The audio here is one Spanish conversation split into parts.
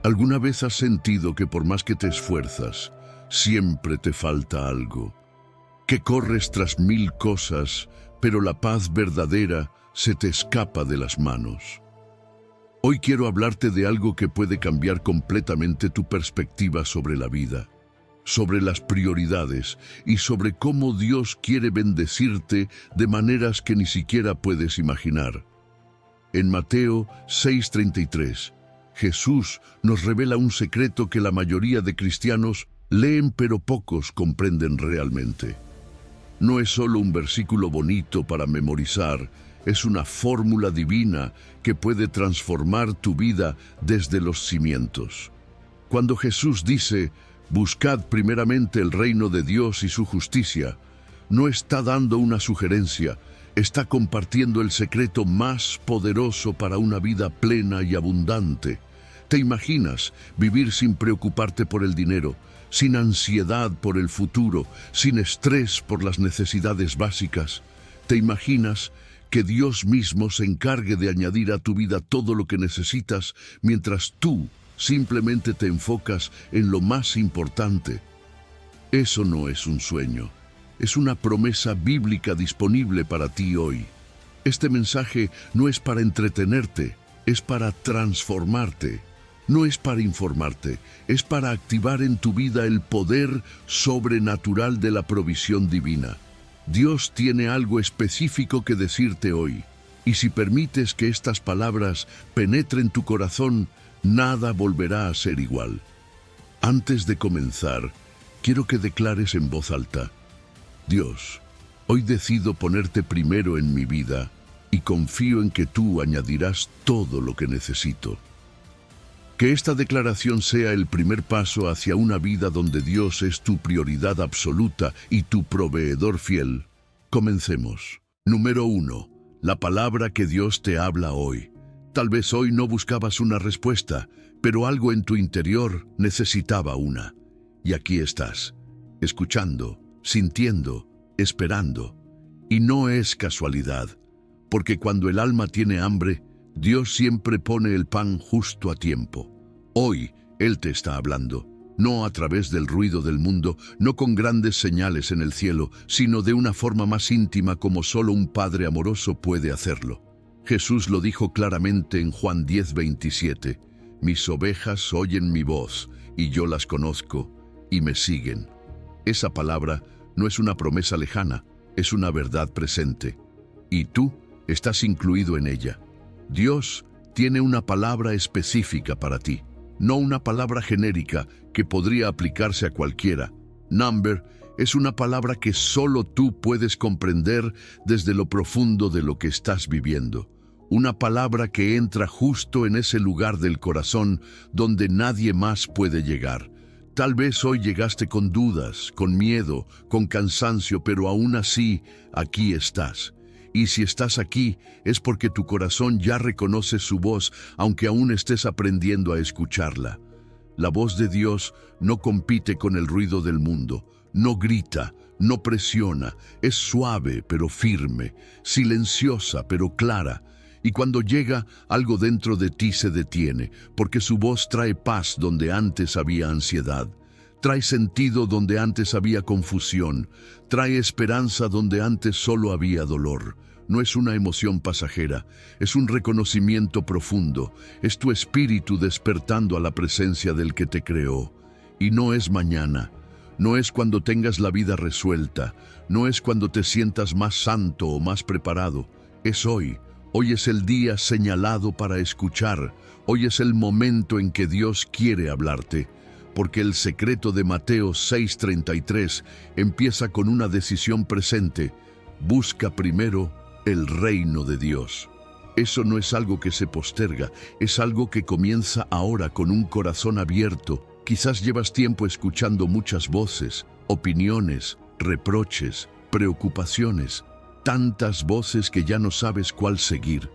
¿Alguna vez has sentido que por más que te esfuerzas, siempre te falta algo? Que corres tras mil cosas, pero la paz verdadera se te escapa de las manos. Hoy quiero hablarte de algo que puede cambiar completamente tu perspectiva sobre la vida, sobre las prioridades y sobre cómo Dios quiere bendecirte de maneras que ni siquiera puedes imaginar. En Mateo 6:33, Jesús nos revela un secreto que la mayoría de cristianos leen pero pocos comprenden realmente. No es solo un versículo bonito para memorizar, es una fórmula divina que puede transformar tu vida desde los cimientos. Cuando Jesús dice, buscad primeramente el reino de Dios y su justicia, no está dando una sugerencia, está compartiendo el secreto más poderoso para una vida plena y abundante. ¿Te imaginas vivir sin preocuparte por el dinero, sin ansiedad por el futuro, sin estrés por las necesidades básicas? ¿Te imaginas que Dios mismo se encargue de añadir a tu vida todo lo que necesitas mientras tú simplemente te enfocas en lo más importante? Eso no es un sueño, es una promesa bíblica disponible para ti hoy. Este mensaje no es para entretenerte, es para transformarte. No es para informarte, es para activar en tu vida el poder sobrenatural de la provisión divina. Dios tiene algo específico que decirte hoy, y si permites que estas palabras penetren tu corazón, nada volverá a ser igual. Antes de comenzar, quiero que declares en voz alta: Dios, hoy decido ponerte primero en mi vida y confío en que tú añadirás todo lo que necesito. Que esta declaración sea el primer paso hacia una vida donde Dios es tu prioridad absoluta y tu proveedor fiel. Comencemos. Número 1. La palabra que Dios te habla hoy. Tal vez hoy no buscabas una respuesta, pero algo en tu interior necesitaba una. Y aquí estás, escuchando, sintiendo, esperando. Y no es casualidad, porque cuando el alma tiene hambre, Dios siempre pone el pan justo a tiempo. Hoy Él te está hablando, no a través del ruido del mundo, no con grandes señales en el cielo, sino de una forma más íntima como solo un Padre amoroso puede hacerlo. Jesús lo dijo claramente en Juan 10:27, mis ovejas oyen mi voz, y yo las conozco, y me siguen. Esa palabra no es una promesa lejana, es una verdad presente, y tú estás incluido en ella. Dios tiene una palabra específica para ti, no una palabra genérica que podría aplicarse a cualquiera. Number es una palabra que solo tú puedes comprender desde lo profundo de lo que estás viviendo. Una palabra que entra justo en ese lugar del corazón donde nadie más puede llegar. Tal vez hoy llegaste con dudas, con miedo, con cansancio, pero aún así, aquí estás. Y si estás aquí, es porque tu corazón ya reconoce su voz, aunque aún estés aprendiendo a escucharla. La voz de Dios no compite con el ruido del mundo, no grita, no presiona, es suave pero firme, silenciosa pero clara. Y cuando llega, algo dentro de ti se detiene, porque su voz trae paz donde antes había ansiedad. Trae sentido donde antes había confusión, trae esperanza donde antes solo había dolor. No es una emoción pasajera, es un reconocimiento profundo, es tu espíritu despertando a la presencia del que te creó. Y no es mañana, no es cuando tengas la vida resuelta, no es cuando te sientas más santo o más preparado, es hoy. Hoy es el día señalado para escuchar, hoy es el momento en que Dios quiere hablarte. Porque el secreto de Mateo 6:33 empieza con una decisión presente. Busca primero el reino de Dios. Eso no es algo que se posterga, es algo que comienza ahora con un corazón abierto. Quizás llevas tiempo escuchando muchas voces, opiniones, reproches, preocupaciones, tantas voces que ya no sabes cuál seguir.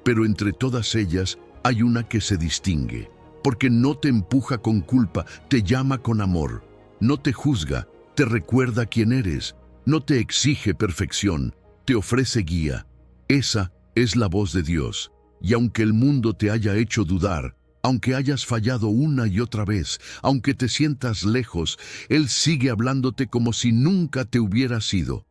Pero entre todas ellas hay una que se distingue. Porque no te empuja con culpa, te llama con amor, no te juzga, te recuerda quién eres, no te exige perfección, te ofrece guía. Esa es la voz de Dios, y aunque el mundo te haya hecho dudar, Aunque hayas fallado una y otra vez, aunque te sientas lejos, Él sigue hablándote como si nunca te hubieras ido.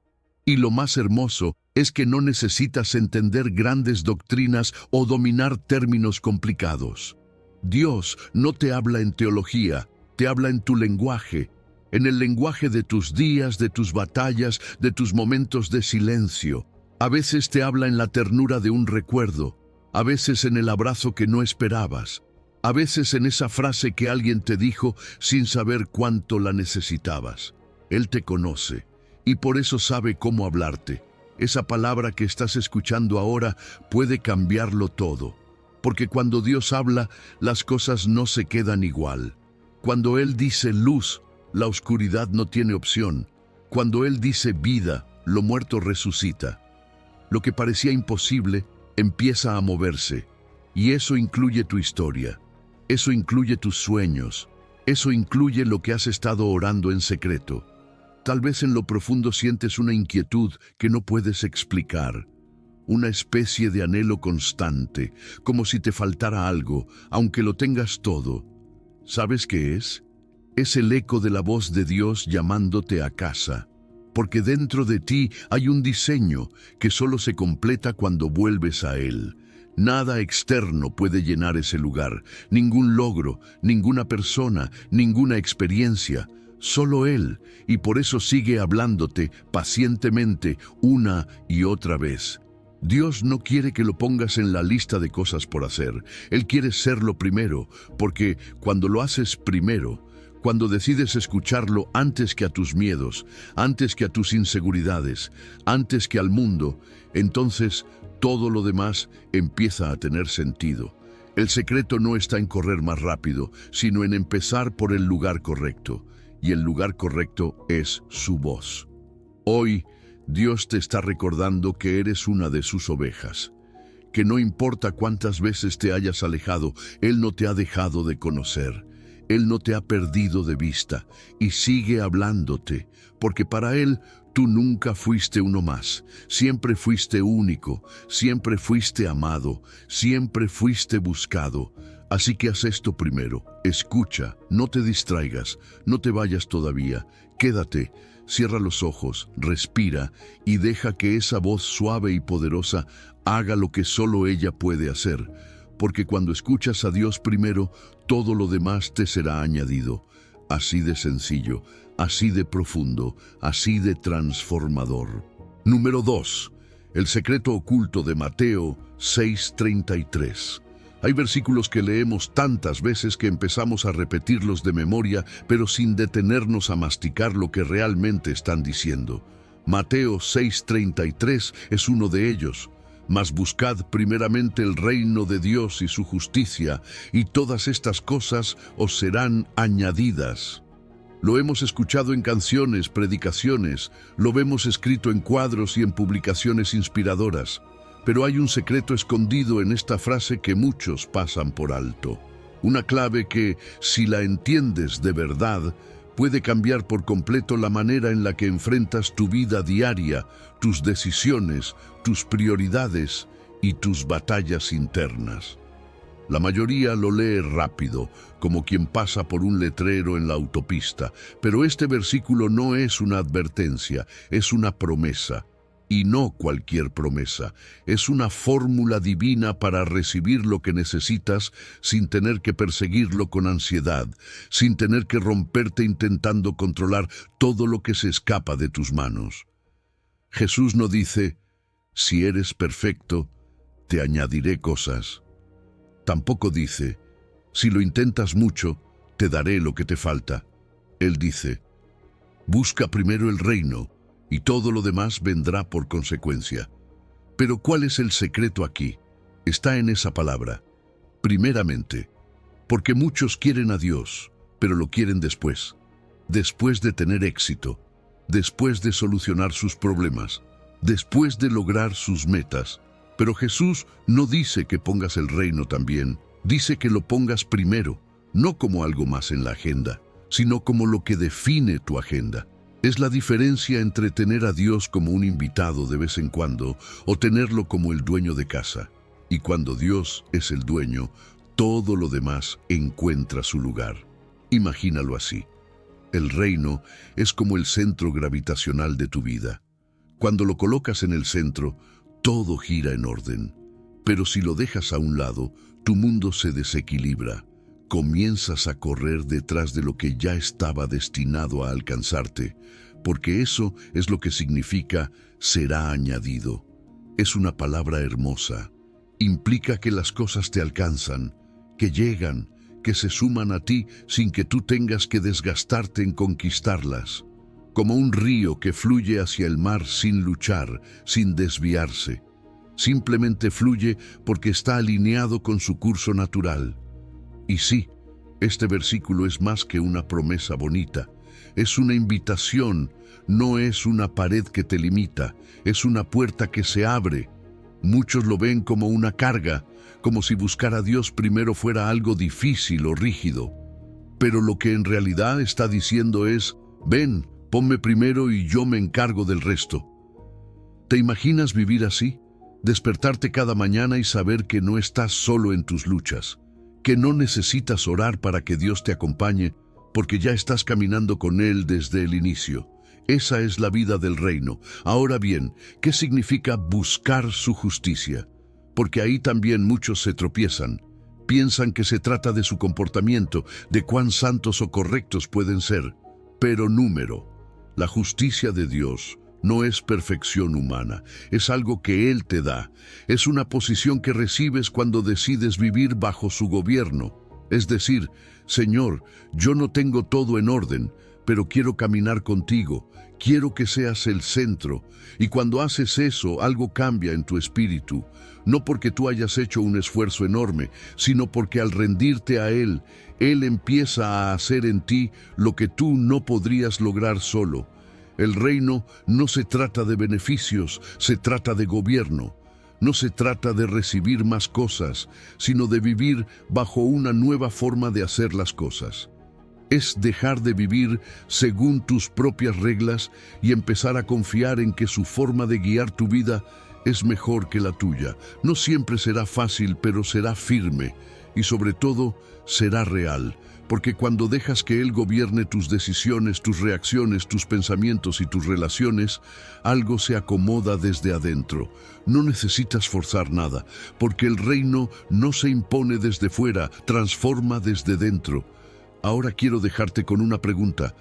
Y lo más hermoso es que no necesitas entender grandes doctrinas o dominar términos complicados. Dios no te habla en teología, te habla en tu lenguaje, en el lenguaje de tus días, de tus batallas, de tus momentos de silencio. A veces te habla en la ternura de un recuerdo, a veces en el abrazo que no esperabas, a veces en esa frase que alguien te dijo sin saber cuánto la necesitabas. Él te conoce y por eso sabe cómo hablarte. Esa palabra que estás escuchando ahora puede cambiarlo todo, porque cuando Dios habla, las cosas no se quedan igual. Cuando Él dice luz, la oscuridad no tiene opción. Cuando Él dice vida, lo muerto resucita. Lo que parecía imposible empieza a moverse, y eso incluye tu historia, eso incluye tus sueños, eso incluye lo que has estado orando en secreto. Tal vez en lo profundo sientes una inquietud que no puedes explicar, una especie de anhelo constante, como si te faltara algo, aunque lo tengas todo. ¿Sabes qué es? Es el eco de la voz de Dios llamándote a casa, porque dentro de ti hay un diseño que solo se completa cuando vuelves a Él. Nada externo puede llenar ese lugar, ningún logro, ninguna persona, ninguna experiencia, solo Él, y por eso sigue hablándote pacientemente una y otra vez. Dios no quiere que lo pongas en la lista de cosas por hacer. Él quiere serlo primero, porque cuando lo haces primero, cuando decides escucharlo antes que a tus miedos, antes que a tus inseguridades, antes que al mundo, entonces todo lo demás empieza a tener sentido. El secreto no está en correr más rápido, sino en empezar por el lugar correcto. Y el lugar correcto es su voz. Hoy, Dios te está recordando que eres una de sus ovejas, que no importa cuántas veces te hayas alejado, Él no te ha dejado de conocer. Él no te ha perdido de vista y sigue hablándote, porque para Él tú nunca fuiste uno más, siempre fuiste único, siempre fuiste amado, siempre fuiste buscado. Así que haz esto primero, escucha, no te distraigas, no te vayas todavía, quédate, cierra los ojos, respira y deja que esa voz suave y poderosa haga lo que solo ella puede hacer. Porque cuando escuchas a Dios primero, todo lo demás te será añadido. Así de sencillo, así de profundo, así de transformador. Número 2. El secreto oculto de Mateo 6:33. Hay versículos que leemos tantas veces que empezamos a repetirlos de memoria, pero sin detenernos a masticar lo que realmente están diciendo. Mateo 6:33 es uno de ellos. Mas buscad primeramente el reino de Dios y su justicia, y todas estas cosas os serán añadidas. Lo hemos escuchado en canciones, predicaciones, lo vemos escrito en cuadros y en publicaciones inspiradoras. Pero hay un secreto escondido en esta frase que muchos pasan por alto. Una clave que, si la entiendes de verdad, puede cambiar por completo la manera en la que enfrentas tu vida diaria, tus decisiones, tus prioridades y tus batallas internas. La mayoría lo lee rápido, como quien pasa por un letrero en la autopista, pero este versículo no es una advertencia, es una promesa. Y no cualquier promesa, es una fórmula divina para recibir lo que necesitas sin tener que perseguirlo con ansiedad, sin tener que romperte intentando controlar todo lo que se escapa de tus manos. Jesús no dice, si eres perfecto, te añadiré cosas. Tampoco dice, si lo intentas mucho, te daré lo que te falta. Él dice, busca primero el reino, y todo lo demás vendrá por consecuencia. Pero ¿cuál es el secreto aquí? Está en esa palabra, primeramente, porque muchos quieren a Dios, pero lo quieren después de tener éxito, después de solucionar sus problemas, después de lograr sus metas. Pero Jesús no dice que pongas el reino también, dice que lo pongas primero, no como algo más en la agenda, sino como lo que define tu agenda. Es la diferencia entre tener a Dios como un invitado de vez en cuando o tenerlo como el dueño de casa. Y cuando Dios es el dueño, todo lo demás encuentra su lugar. Imagínalo así. El reino es como el centro gravitacional de tu vida. Cuando lo colocas en el centro, todo gira en orden. Pero si lo dejas a un lado, tu mundo se desequilibra. Comienzas a correr detrás de lo que ya estaba destinado a alcanzarte, porque eso es lo que significa será añadido. Es una palabra hermosa. Implica que las cosas te alcanzan, que llegan, que se suman a ti sin que tú tengas que desgastarte en conquistarlas. Como un río que fluye hacia el mar sin luchar, sin desviarse. Simplemente fluye porque está alineado con su curso natural. Y sí, este versículo es más que una promesa bonita. Es una invitación, no es una pared que te limita, es una puerta que se abre. Muchos lo ven como una carga, como si buscar a Dios primero fuera algo difícil o rígido. Pero lo que en realidad está diciendo es, ven, ponme primero y yo me encargo del resto. ¿Te imaginas vivir así? Despertarte cada mañana y saber que no estás solo en tus luchas, que no necesitas orar para que Dios te acompañe, porque ya estás caminando con Él desde el inicio. Esa es la vida del reino. Ahora bien, ¿qué significa buscar su justicia? Porque ahí también muchos se tropiezan. Piensan que se trata de su comportamiento, de cuán santos o correctos pueden ser. Pero la justicia de Dios no es perfección humana, es algo que Él te da. Es una posición que recibes cuando decides vivir bajo su gobierno. Es decir, Señor, yo no tengo todo en orden, pero quiero caminar contigo, quiero que seas el centro. Y cuando haces eso, algo cambia en tu espíritu. No porque tú hayas hecho un esfuerzo enorme, sino porque al rendirte a Él, Él empieza a hacer en ti lo que tú no podrías lograr solo. El reino no se trata de beneficios, se trata de gobierno. No se trata de recibir más cosas, sino de vivir bajo una nueva forma de hacer las cosas. Es dejar de vivir según tus propias reglas y empezar a confiar en que su forma de guiar tu vida es mejor que la tuya. No siempre será fácil, pero será firme y sobre todo será real. Porque cuando dejas que Él gobierne tus decisiones, tus reacciones, tus pensamientos y tus relaciones, algo se acomoda desde adentro. No necesitas forzar nada, porque el reino no se impone desde fuera, transforma desde dentro. Ahora quiero dejarte con una pregunta.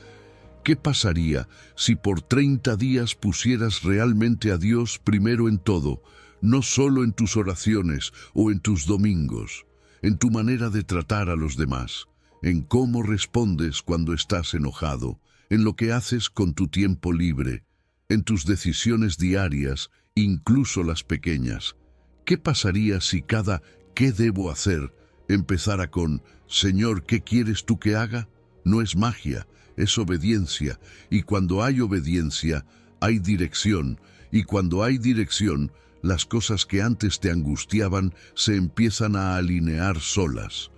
¿Qué pasaría si por 30 días pusieras realmente a Dios primero en todo, no solo en tus oraciones o en tus domingos, en tu manera de tratar a los demás? En cómo respondes cuando estás enojado, en lo que haces con tu tiempo libre, en tus decisiones diarias, incluso las pequeñas. ¿Qué pasaría si cada ¿qué debo hacer? Empezara con Señor, ¿qué quieres tú que haga? No es magia, es obediencia, y cuando hay obediencia, hay dirección, y cuando hay dirección, las cosas que antes te angustiaban se empiezan a alinear solas.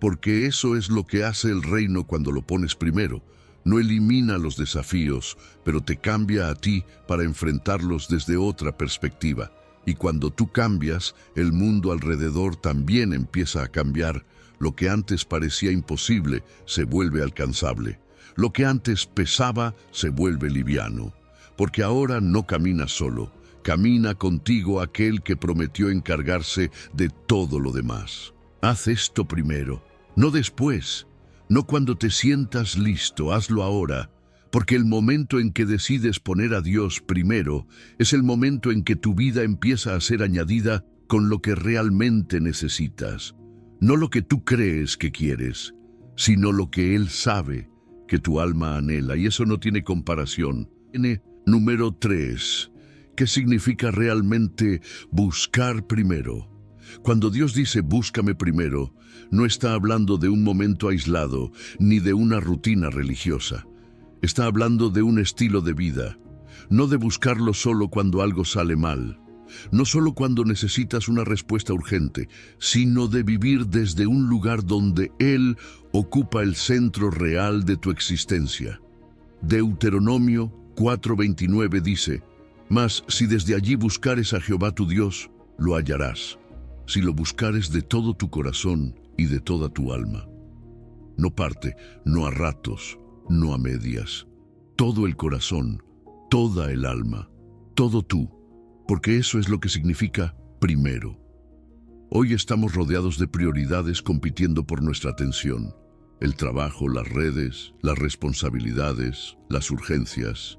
Porque eso es lo que hace el reino cuando lo pones primero. No elimina los desafíos, pero te cambia a ti para enfrentarlos desde otra perspectiva. Y cuando tú cambias, el mundo alrededor también empieza a cambiar. Lo que antes parecía imposible se vuelve alcanzable. Lo que antes pesaba se vuelve liviano. Porque ahora no caminas solo, camina contigo aquel que prometió encargarse de todo lo demás. Haz esto primero. No después, no cuando te sientas listo, hazlo ahora, porque el momento en que decides poner a Dios primero es el momento en que tu vida empieza a ser añadida con lo que realmente necesitas. No lo que tú crees que quieres, sino lo que Él sabe que tu alma anhela, y eso no tiene comparación. Número 3, ¿qué significa realmente buscar primero? Cuando Dios dice búscame primero, no está hablando de un momento aislado ni de una rutina religiosa. Está hablando de un estilo de vida, no de buscarlo solo cuando algo sale mal, no solo cuando necesitas una respuesta urgente, sino de vivir desde un lugar donde Él ocupa el centro real de tu existencia. Deuteronomio 4:29 dice, «Mas si desde allí buscares a Jehová tu Dios, lo hallarás. Si lo buscares de todo tu corazón y de toda tu alma. No parte, no a ratos, no a medias. Todo el corazón, toda el alma, todo tú, porque eso es lo que significa primero. Hoy estamos rodeados de prioridades compitiendo por nuestra atención. El trabajo, las redes, las responsabilidades, las urgencias.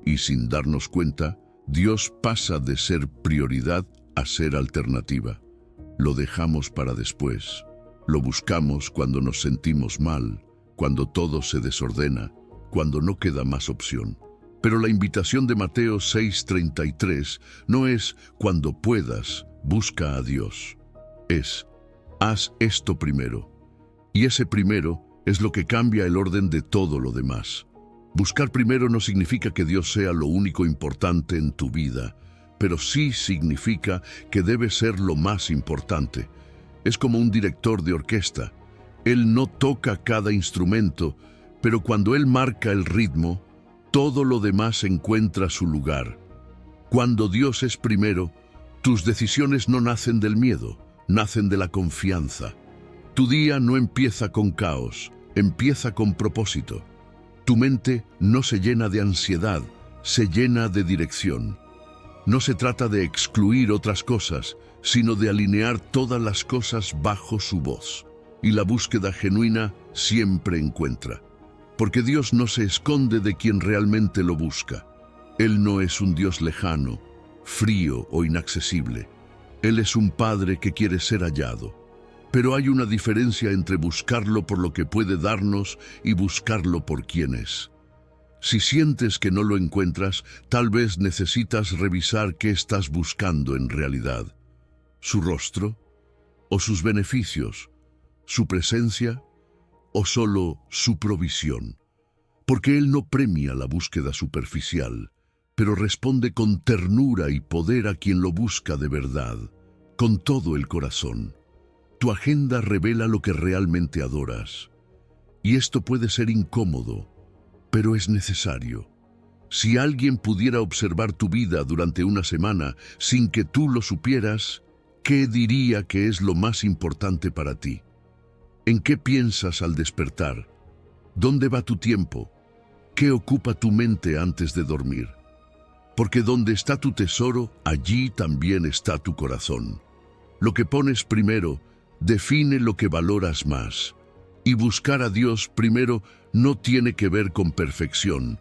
Y sin darnos cuenta, Dios pasa de ser prioridad a ser alternativa. Lo dejamos para después. Lo buscamos cuando nos sentimos mal, cuando todo se desordena, cuando no queda más opción. Pero la invitación de Mateo 6:33 no es cuando puedas, busca a Dios. Es, haz esto primero. Y ese primero es lo que cambia el orden de todo lo demás. Buscar primero no significa que Dios sea lo único importante en tu vida, pero sí significa que debe ser lo más importante. Es como un director de orquesta. Él no toca cada instrumento, pero cuando él marca el ritmo, todo lo demás encuentra su lugar. Cuando Dios es primero, tus decisiones no nacen del miedo, nacen de la confianza. Tu día no empieza con caos, empieza con propósito. Tu mente no se llena de ansiedad, se llena de dirección. No se trata de excluir otras cosas, sino de alinear todas las cosas bajo su voz. Y la búsqueda genuina siempre encuentra. Porque Dios no se esconde de quien realmente lo busca. Él no es un Dios lejano, frío o inaccesible. Él es un Padre que quiere ser hallado. Pero hay una diferencia entre buscarlo por lo que puede darnos y buscarlo por quién es. Si sientes que no lo encuentras, tal vez necesitas revisar qué estás buscando en realidad. ¿Su rostro? ¿O sus beneficios? ¿Su presencia? ¿O solo su provisión? Porque Él no premia la búsqueda superficial, pero responde con ternura y poder a quien lo busca de verdad, con todo el corazón. Tu agenda revela lo que realmente adoras. Y esto puede ser incómodo, pero es necesario. Si alguien pudiera observar tu vida durante una semana sin que tú lo supieras, ¿qué diría que es lo más importante para ti? ¿En qué piensas al despertar? ¿Dónde va tu tiempo? ¿Qué ocupa tu mente antes de dormir? Porque donde está tu tesoro, allí también está tu corazón. Lo que pones primero define lo que valoras más. Y buscar a Dios primero no tiene que ver con perfección,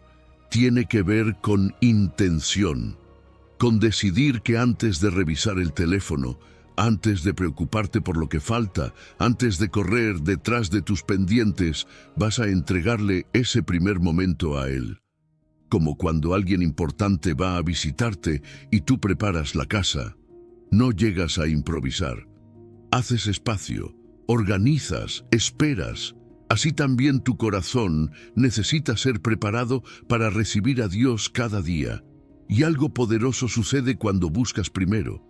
tiene que ver con intención, con decidir que antes de revisar el teléfono, antes de preocuparte por lo que falta, antes de correr detrás de tus pendientes, vas a entregarle ese primer momento a Él. Como cuando alguien importante va a visitarte y tú preparas la casa. No llegas a improvisar. Haces espacio, organizas, esperas. Así también tu corazón necesita ser preparado para recibir a Dios cada día. Y algo poderoso sucede cuando buscas primero.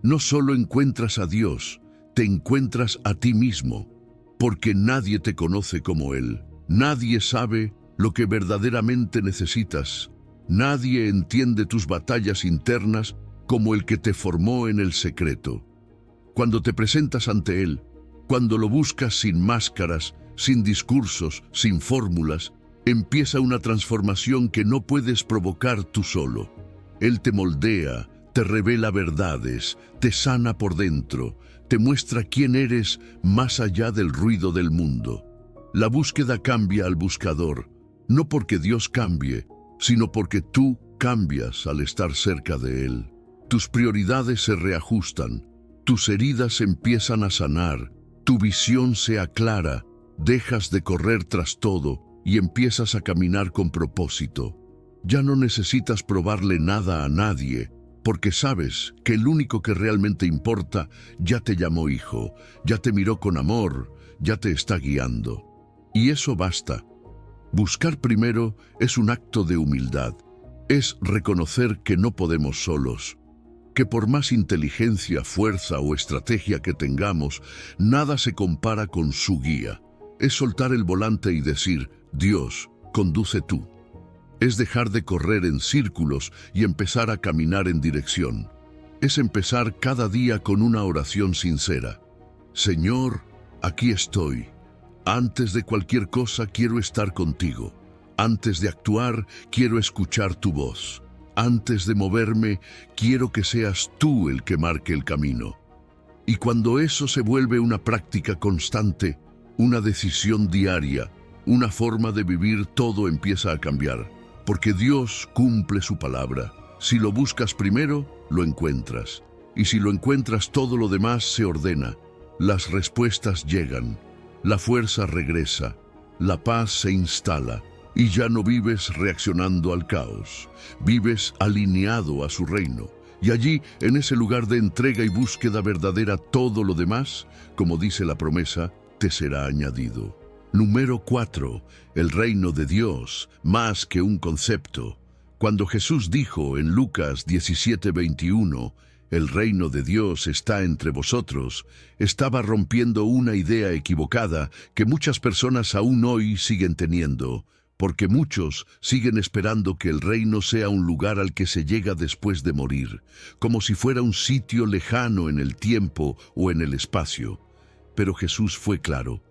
No solo encuentras a Dios, te encuentras a ti mismo, porque nadie te conoce como Él. Nadie sabe lo que verdaderamente necesitas. Nadie entiende tus batallas internas como el que te formó en el secreto. Cuando te presentas ante Él, cuando lo buscas sin máscaras, sin discursos, sin fórmulas, empieza una transformación que no puedes provocar tú solo. Él te moldea, te revela verdades, te sana por dentro, te muestra quién eres más allá del ruido del mundo. La búsqueda cambia al buscador, no porque Dios cambie, sino porque tú cambias al estar cerca de Él. Tus prioridades se reajustan, tus heridas empiezan a sanar, tu visión se aclara, dejas de correr tras todo y empiezas a caminar con propósito. Ya no necesitas probarle nada a nadie, porque sabes que el único que realmente importa ya te llamó hijo, ya te miró con amor, ya te está guiando. Y eso basta. Buscar primero es un acto de humildad. Es reconocer que no podemos solos, que por más inteligencia, fuerza o estrategia que tengamos, nada se compara con su guía. Es soltar el volante y decir, Dios, conduce tú. Es dejar de correr en círculos y empezar a caminar en dirección. Es empezar cada día con una oración sincera. Señor, aquí estoy. Antes de cualquier cosa quiero estar contigo. Antes de actuar, quiero escuchar tu voz. Antes de moverme, quiero que seas tú el que marque el camino. Y cuando eso se vuelve una práctica constante, una decisión diaria, una forma de vivir, todo empieza a cambiar. Porque Dios cumple su palabra. Si lo buscas primero, lo encuentras. Y si lo encuentras, todo lo demás se ordena. Las respuestas llegan. La fuerza regresa. La paz se instala. Y ya no vives reaccionando al caos. Vives alineado a su reino. Y allí, en ese lugar de entrega y búsqueda verdadera, todo lo demás, como dice la promesa, te será añadido. Número 4. El reino de Dios, más que un concepto. Cuando Jesús dijo en Lucas 17:21, el reino de Dios está entre vosotros, estaba rompiendo una idea equivocada que muchas personas aún hoy siguen teniendo, porque muchos siguen esperando que el reino sea un lugar al que se llega después de morir, como si fuera un sitio lejano en el tiempo o en el espacio. Pero Jesús fue claro.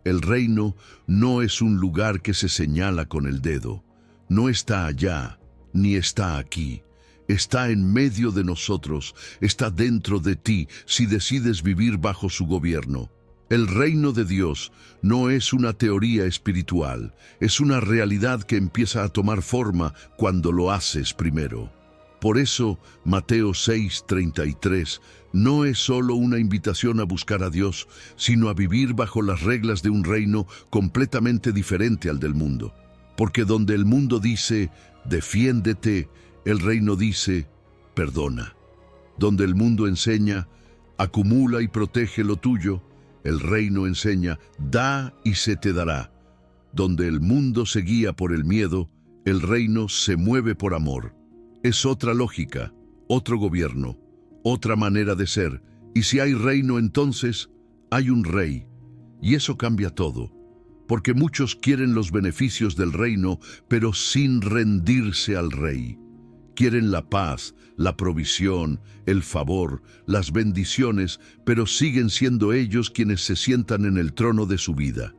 El reino no es un lugar que se señala con el dedo. No está allá, ni está aquí. Está en medio de nosotros, está dentro de ti si decides vivir bajo su gobierno. El reino de Dios no es una teoría espiritual, es una realidad que empieza a tomar forma cuando lo haces primero. Por eso, Mateo 6:33 no es solo una invitación a buscar a Dios, sino a vivir bajo las reglas de un reino completamente diferente al del mundo. Porque donde el mundo dice, defiéndete, el reino dice, perdona. Donde el mundo enseña, acumula y protege lo tuyo, el reino enseña, da y se te dará. Donde el mundo se guía por el miedo, el reino se mueve por amor. Es otra lógica, otro gobierno, otra manera de ser. Y si hay reino, entonces hay un rey. Y eso cambia todo. Porque muchos quieren los beneficios del reino, pero sin rendirse al rey. Quieren la paz, la provisión, el favor, las bendiciones, pero siguen siendo ellos quienes se sientan en el trono de su vida.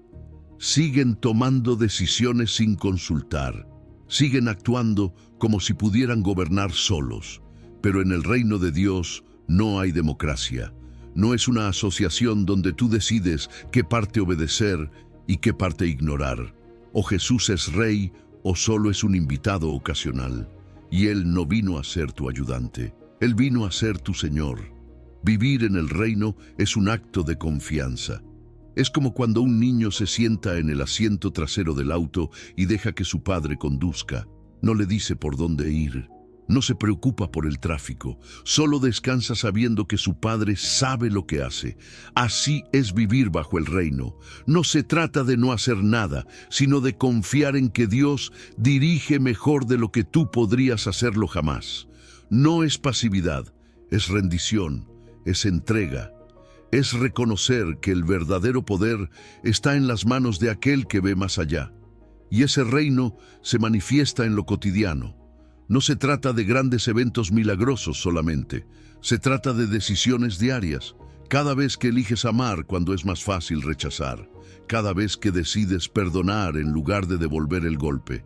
Siguen tomando decisiones sin consultar. Siguen actuando como si pudieran gobernar solos. Pero en el reino de Dios no hay democracia. No es una asociación donde tú decides qué parte obedecer y qué parte ignorar. O Jesús es rey o solo es un invitado ocasional. Y Él no vino a ser tu ayudante. Él vino a ser tu Señor. Vivir en el reino es un acto de confianza. Es como cuando un niño se sienta en el asiento trasero del auto y deja que su padre conduzca. No le dice por dónde ir. No se preocupa por el tráfico. Solo descansa sabiendo que su padre sabe lo que hace. Así es vivir bajo el reino. No se trata de no hacer nada, sino de confiar en que Dios dirige mejor de lo que tú podrías hacerlo jamás. No es pasividad, es rendición, es entrega. Es reconocer que el verdadero poder está en las manos de aquel que ve más allá. Y ese reino se manifiesta en lo cotidiano. No se trata de grandes eventos milagrosos solamente. Se trata de decisiones diarias. Cada vez que eliges amar cuando es más fácil rechazar. Cada vez que decides perdonar en lugar de devolver el golpe.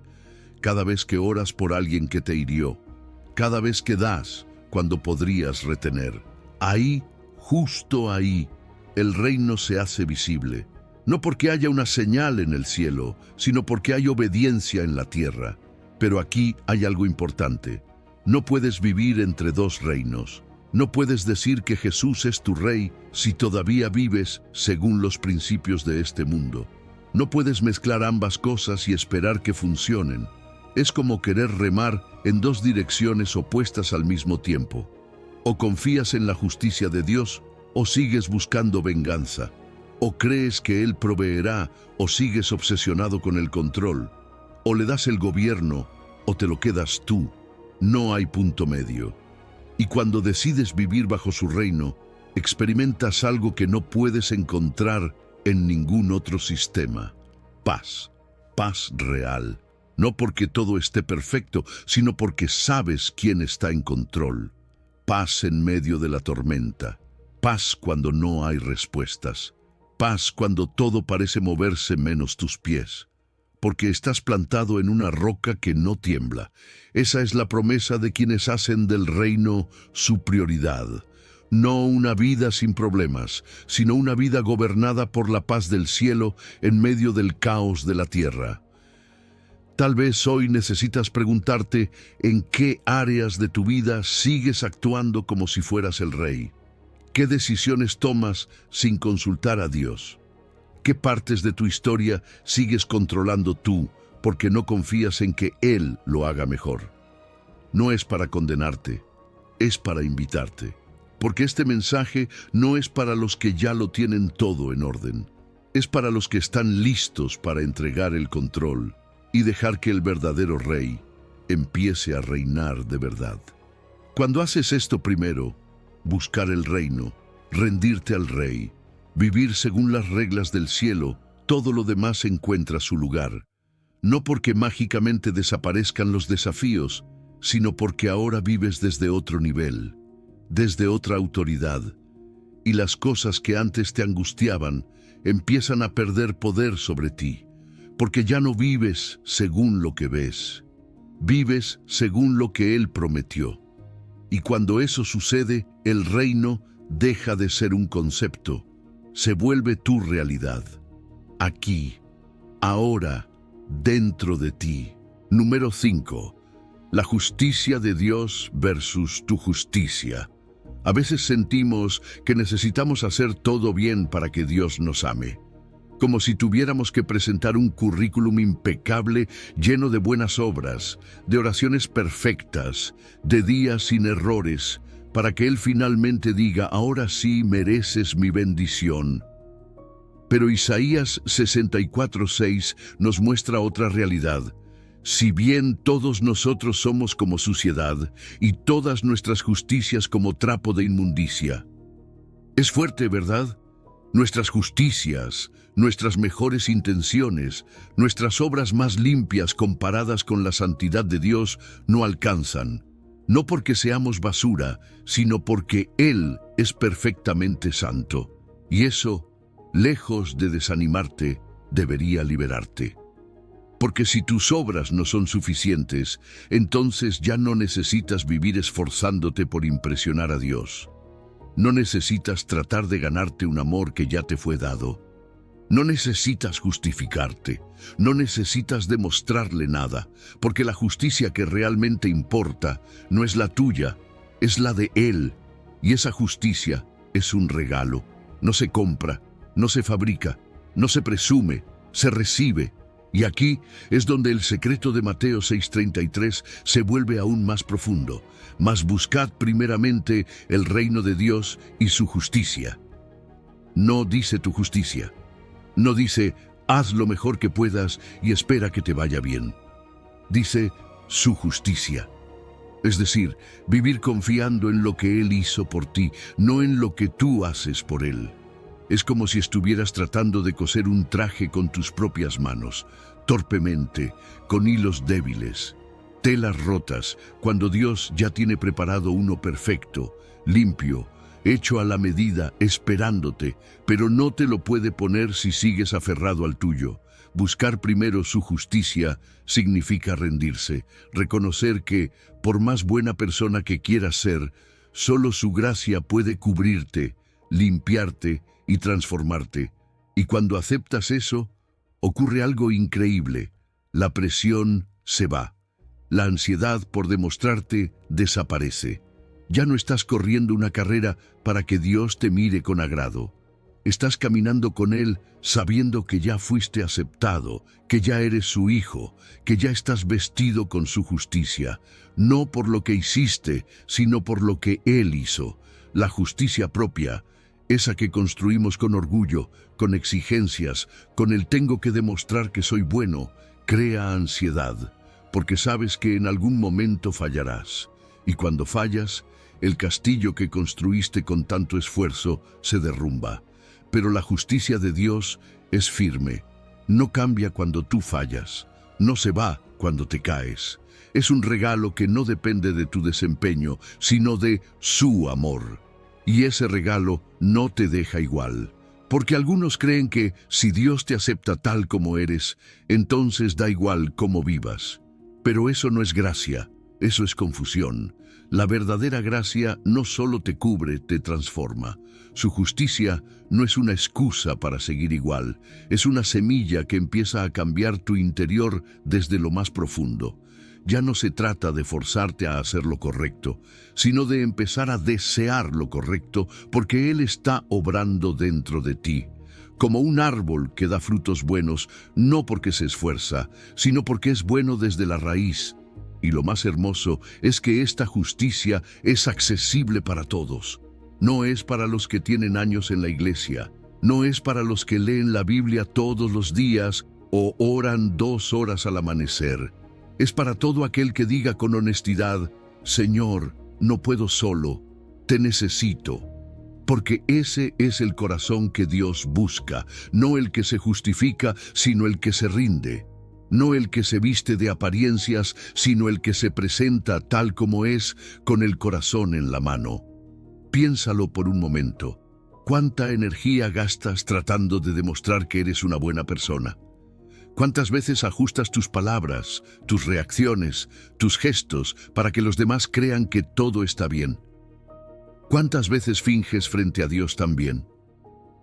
Cada vez que oras por alguien que te hirió. Cada vez que das cuando podrías retener. Ahí, justo ahí, el reino se hace visible. No porque haya una señal en el cielo, sino porque hay obediencia en la tierra. Pero aquí hay algo importante. No puedes vivir entre dos reinos. No puedes decir que Jesús es tu rey si todavía vives según los principios de este mundo. No puedes mezclar ambas cosas y esperar que funcionen. Es como querer remar en dos direcciones opuestas al mismo tiempo. O confías en la justicia de Dios, o sigues buscando venganza. O crees que Él proveerá, o sigues obsesionado con el control. O le das el gobierno, o te lo quedas tú. No hay punto medio. Y cuando decides vivir bajo su reino, experimentas algo que no puedes encontrar en ningún otro sistema. Paz. Paz real. No porque todo esté perfecto, sino porque sabes quién está en control. Paz en medio de la tormenta. Paz cuando no hay respuestas. paz cuando todo parece moverse menos tus pies, porque estás plantado en una roca que no tiembla. Esa es la promesa de quienes hacen del reino su prioridad. No una vida sin problemas, sino una vida gobernada por la paz del cielo en medio del caos de la tierra. Tal vez hoy necesitas preguntarte en qué áreas de tu vida sigues actuando como si fueras el rey. ¿Qué decisiones tomas sin consultar a Dios? ¿Qué partes de tu historia sigues controlando tú porque no confías en que Él lo haga mejor? No es para condenarte, es para invitarte. Porque este mensaje no es para los que ya lo tienen todo en orden. Es para los que están listos para entregar el control y dejar que el verdadero rey empiece a reinar de verdad. Cuando haces esto primero, buscar el reino, rendirte al rey, vivir según las reglas del cielo, todo lo demás encuentra su lugar. No porque mágicamente desaparezcan los desafíos, sino porque ahora vives desde otro nivel, desde otra autoridad, y las cosas que antes te angustiaban empiezan a perder poder sobre ti, porque ya no vives según lo que ves, vives según lo que Él prometió. Y cuando eso sucede, el reino deja de ser un concepto, se vuelve tu realidad, aquí, ahora, dentro de ti. Número 5. La justicia de Dios versus tu justicia. A veces sentimos que necesitamos hacer todo bien para que Dios nos ame, como si tuviéramos que presentar un currículum impecable lleno de buenas obras, de oraciones perfectas, de días sin errores, para que Él finalmente diga, ahora sí mereces mi bendición. Pero Isaías 64:6 nos muestra otra realidad. Si bien todos nosotros somos como suciedad y todas nuestras justicias como trapo de inmundicia. Es fuerte, ¿verdad? Nuestras justicias, nuestras mejores intenciones, nuestras obras más limpias comparadas con la santidad de Dios no alcanzan. No porque seamos basura, sino porque Él es perfectamente santo. Y eso, lejos de desanimarte, debería liberarte. Porque si tus obras no son suficientes, entonces ya no necesitas vivir esforzándote por impresionar a Dios. No necesitas tratar de ganarte un amor que ya te fue dado. No necesitas justificarte, no necesitas demostrarle nada, porque la justicia que realmente importa no es la tuya, es la de Él. Y esa justicia es un regalo. No se compra, no se fabrica, no se presume, se recibe. Y aquí es donde el secreto de Mateo 6:33 se vuelve aún más profundo. Mas buscad primeramente el reino de Dios y su justicia. No dice tu justicia. No dice, haz lo mejor que puedas y espera que te vaya bien. Dice, su justicia. Es decir, vivir confiando en lo que Él hizo por ti, no en lo que tú haces por Él. Es como si estuvieras tratando de coser un traje con tus propias manos, torpemente, con hilos débiles, telas rotas, cuando Dios ya tiene preparado uno perfecto, limpio, hecho a la medida, esperándote, pero no te lo puede poner si sigues aferrado al tuyo. Buscar primero su justicia significa rendirse, reconocer que, por más buena persona que quieras ser, solo su gracia puede cubrirte, limpiarte y transformarte. Y cuando aceptas eso, ocurre algo increíble. La presión se va. La ansiedad por demostrarte desaparece. Ya no estás corriendo una carrera para que Dios te mire con agrado. Estás caminando con Él sabiendo que ya fuiste aceptado, que ya eres su hijo, que ya estás vestido con su justicia, no por lo que hiciste, sino por lo que Él hizo. La justicia propia, esa que construimos con orgullo, con exigencias, con el tengo que demostrar que soy bueno, crea ansiedad, porque sabes que en algún momento fallarás. Y cuando fallas, el castillo que construiste con tanto esfuerzo se derrumba. Pero la justicia de Dios es firme. No cambia cuando tú fallas. No se va cuando te caes. Es un regalo que no depende de tu desempeño, sino de su amor. Y ese regalo no te deja igual. Porque algunos creen que si Dios te acepta tal como eres, entonces da igual cómo vivas. Pero eso no es gracia, eso es confusión. La verdadera gracia no solo te cubre, te transforma. Su justicia no es una excusa para seguir igual, es una semilla que empieza a cambiar tu interior desde lo más profundo. Ya no se trata de forzarte a hacer lo correcto, sino de empezar a desear lo correcto porque Él está obrando dentro de ti. Como un árbol que da frutos buenos, no porque se esfuerza, sino porque es bueno desde la raíz. Y lo más hermoso es que esta justicia es accesible para todos. No es para los que tienen años en la iglesia, no es para los que leen la Biblia todos los días o oran 2 horas al amanecer. Es para todo aquel que diga con honestidad: Señor, no puedo solo, te necesito. Porque ese es el corazón que Dios busca, no el que se justifica, sino el que se rinde. No el que se viste de apariencias, sino el que se presenta tal como es, con el corazón en la mano. Piénsalo por un momento. ¿Cuánta energía gastas tratando de demostrar que eres una buena persona? ¿Cuántas veces ajustas tus palabras, tus reacciones, tus gestos para que los demás crean que todo está bien? ¿Cuántas veces finges frente a Dios también?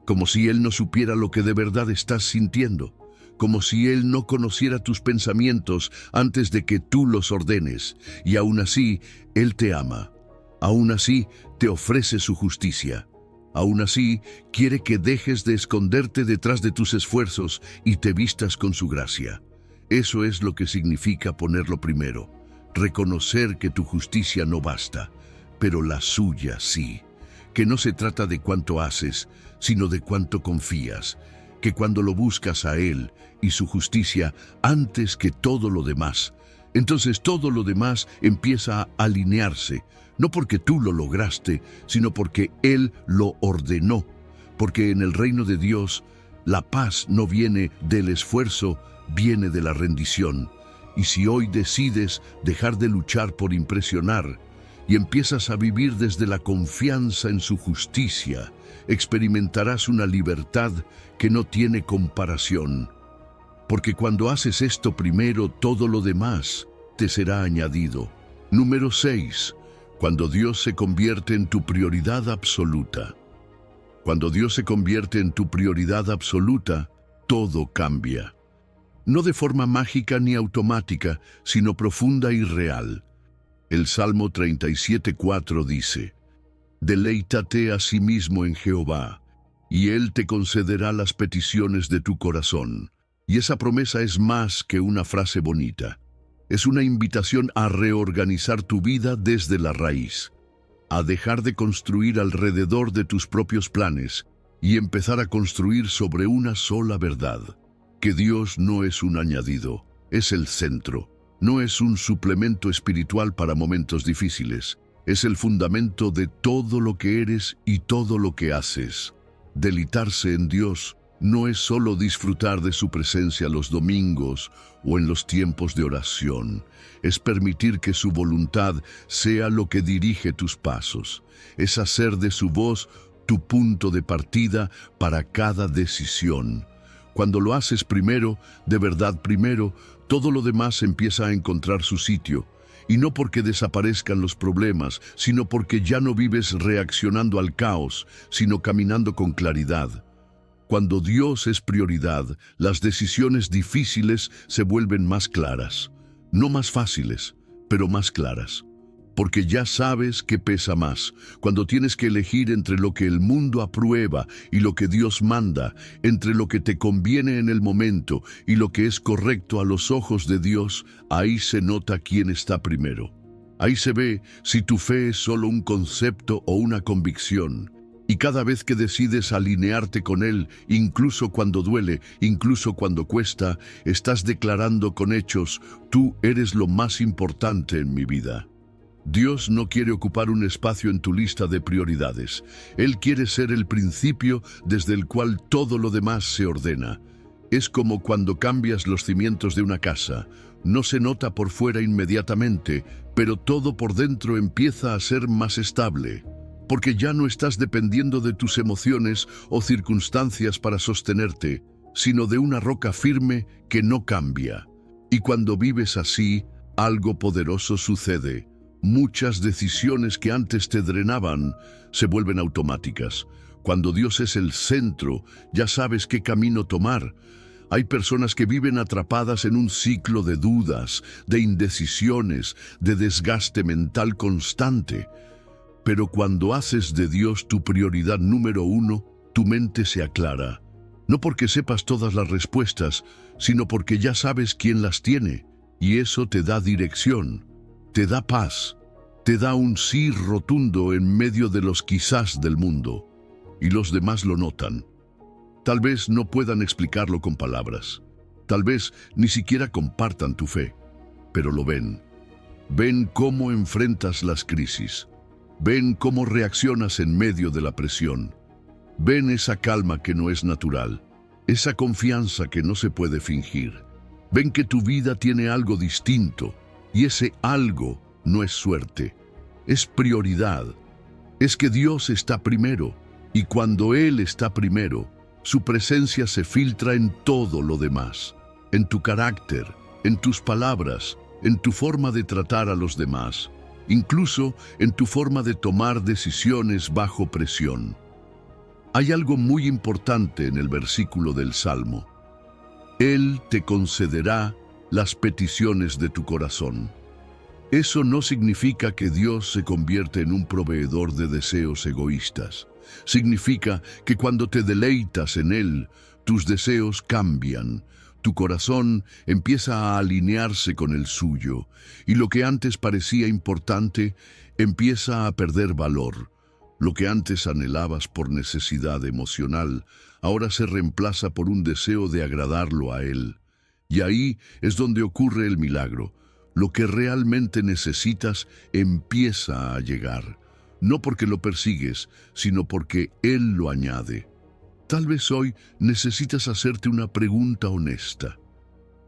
Como si Él no supiera lo que de verdad estás sintiendo, como si Él no conociera tus pensamientos antes de que tú los ordenes, y aún así Él te ama, aún así te ofrece su justicia. Aún así, quiere que dejes de esconderte detrás de tus esfuerzos y te vistas con su gracia. Eso es lo que significa ponerlo primero, reconocer que tu justicia no basta, pero la suya sí, que no se trata de cuánto haces, sino de cuánto confías, que cuando lo buscas a Él y su justicia antes que todo lo demás, entonces todo lo demás empieza a alinearse, no porque tú lo lograste, sino porque Él lo ordenó. Porque en el reino de Dios, la paz no viene del esfuerzo, viene de la rendición. Y si hoy decides dejar de luchar por impresionar y empiezas a vivir desde la confianza en su justicia, experimentarás una libertad que no tiene comparación. Porque cuando haces esto primero, todo lo demás te será añadido. Número 6. Cuando Dios se convierte en tu prioridad absoluta. Cuando Dios se convierte en tu prioridad absoluta, todo cambia. No de forma mágica ni automática, sino profunda y real. El Salmo 37:4 dice: Deleítate a sí mismo en Jehová, y Él te concederá las peticiones de tu corazón. Y esa promesa es más que una frase bonita. Es una invitación a reorganizar tu vida desde la raíz, a dejar de construir alrededor de tus propios planes y empezar a construir sobre una sola verdad, que Dios no es un añadido, es el centro, no es un suplemento espiritual para momentos difíciles, es el fundamento de todo lo que eres y todo lo que haces. Deleitarse en Dios no es solo disfrutar de su presencia los domingos o en los tiempos de oración. Es permitir que su voluntad sea lo que dirige tus pasos. Es hacer de su voz tu punto de partida para cada decisión. Cuando lo haces primero, de verdad primero, todo lo demás empieza a encontrar su sitio. Y no porque desaparezcan los problemas, sino porque ya no vives reaccionando al caos, sino caminando con claridad. Cuando Dios es prioridad, las decisiones difíciles se vuelven más claras. No más fáciles, pero más claras. Porque ya sabes qué pesa más. Cuando tienes que elegir entre lo que el mundo aprueba y lo que Dios manda, entre lo que te conviene en el momento y lo que es correcto a los ojos de Dios, ahí se nota quién está primero. Ahí se ve si tu fe es solo un concepto o una convicción. Y cada vez que decides alinearte con Él, incluso cuando duele, incluso cuando cuesta, estás declarando con hechos: tú eres lo más importante en mi vida. Dios no quiere ocupar un espacio en tu lista de prioridades. Él quiere ser el principio desde el cual todo lo demás se ordena. Es como cuando cambias los cimientos de una casa. No se nota por fuera inmediatamente, pero todo por dentro empieza a ser más estable. porque ya no estás dependiendo de tus emociones o circunstancias para sostenerte, sino de una roca firme que no cambia. Y cuando vives así, algo poderoso sucede. Muchas decisiones que antes te drenaban se vuelven automáticas. Cuando Dios es el centro, ya sabes qué camino tomar. Hay personas que viven atrapadas en un ciclo de dudas, de indecisiones, de desgaste mental constante. Pero cuando haces de Dios tu prioridad número uno, tu mente se aclara. No porque sepas todas las respuestas, sino porque ya sabes quién las tiene. Y eso te da dirección, te da paz, te da un sí rotundo en medio de los quizás del mundo. Y los demás lo notan. Tal vez no puedan explicarlo con palabras. Tal vez ni siquiera compartan tu fe. Pero lo ven. Ven cómo enfrentas las crisis. Ven cómo reaccionas en medio de la presión. Ven esa calma que no es natural. Esa confianza que no se puede fingir. Ven que tu vida tiene algo distinto. Y ese algo no es suerte. Es prioridad. Es que Dios está primero. Y cuando Él está primero, su presencia se filtra en todo lo demás, en tu carácter, en tus palabras, en tu forma de tratar a los demás, incluso en tu forma de tomar decisiones bajo presión. Hay algo muy importante en el versículo del Salmo. Él te concederá las peticiones de tu corazón. Eso no significa que Dios se convierte en un proveedor de deseos egoístas. Significa que cuando te deleitas en Él, tus deseos cambian, tu corazón empieza a alinearse con el suyo, y lo que antes parecía importante empieza a perder valor. Lo que antes anhelabas por necesidad emocional, ahora se reemplaza por un deseo de agradarlo a Él. Y ahí es donde ocurre el milagro. Lo que realmente necesitas empieza a llegar. No porque lo persigues, sino porque Él lo añade. Tal vez hoy necesitas hacerte una pregunta honesta.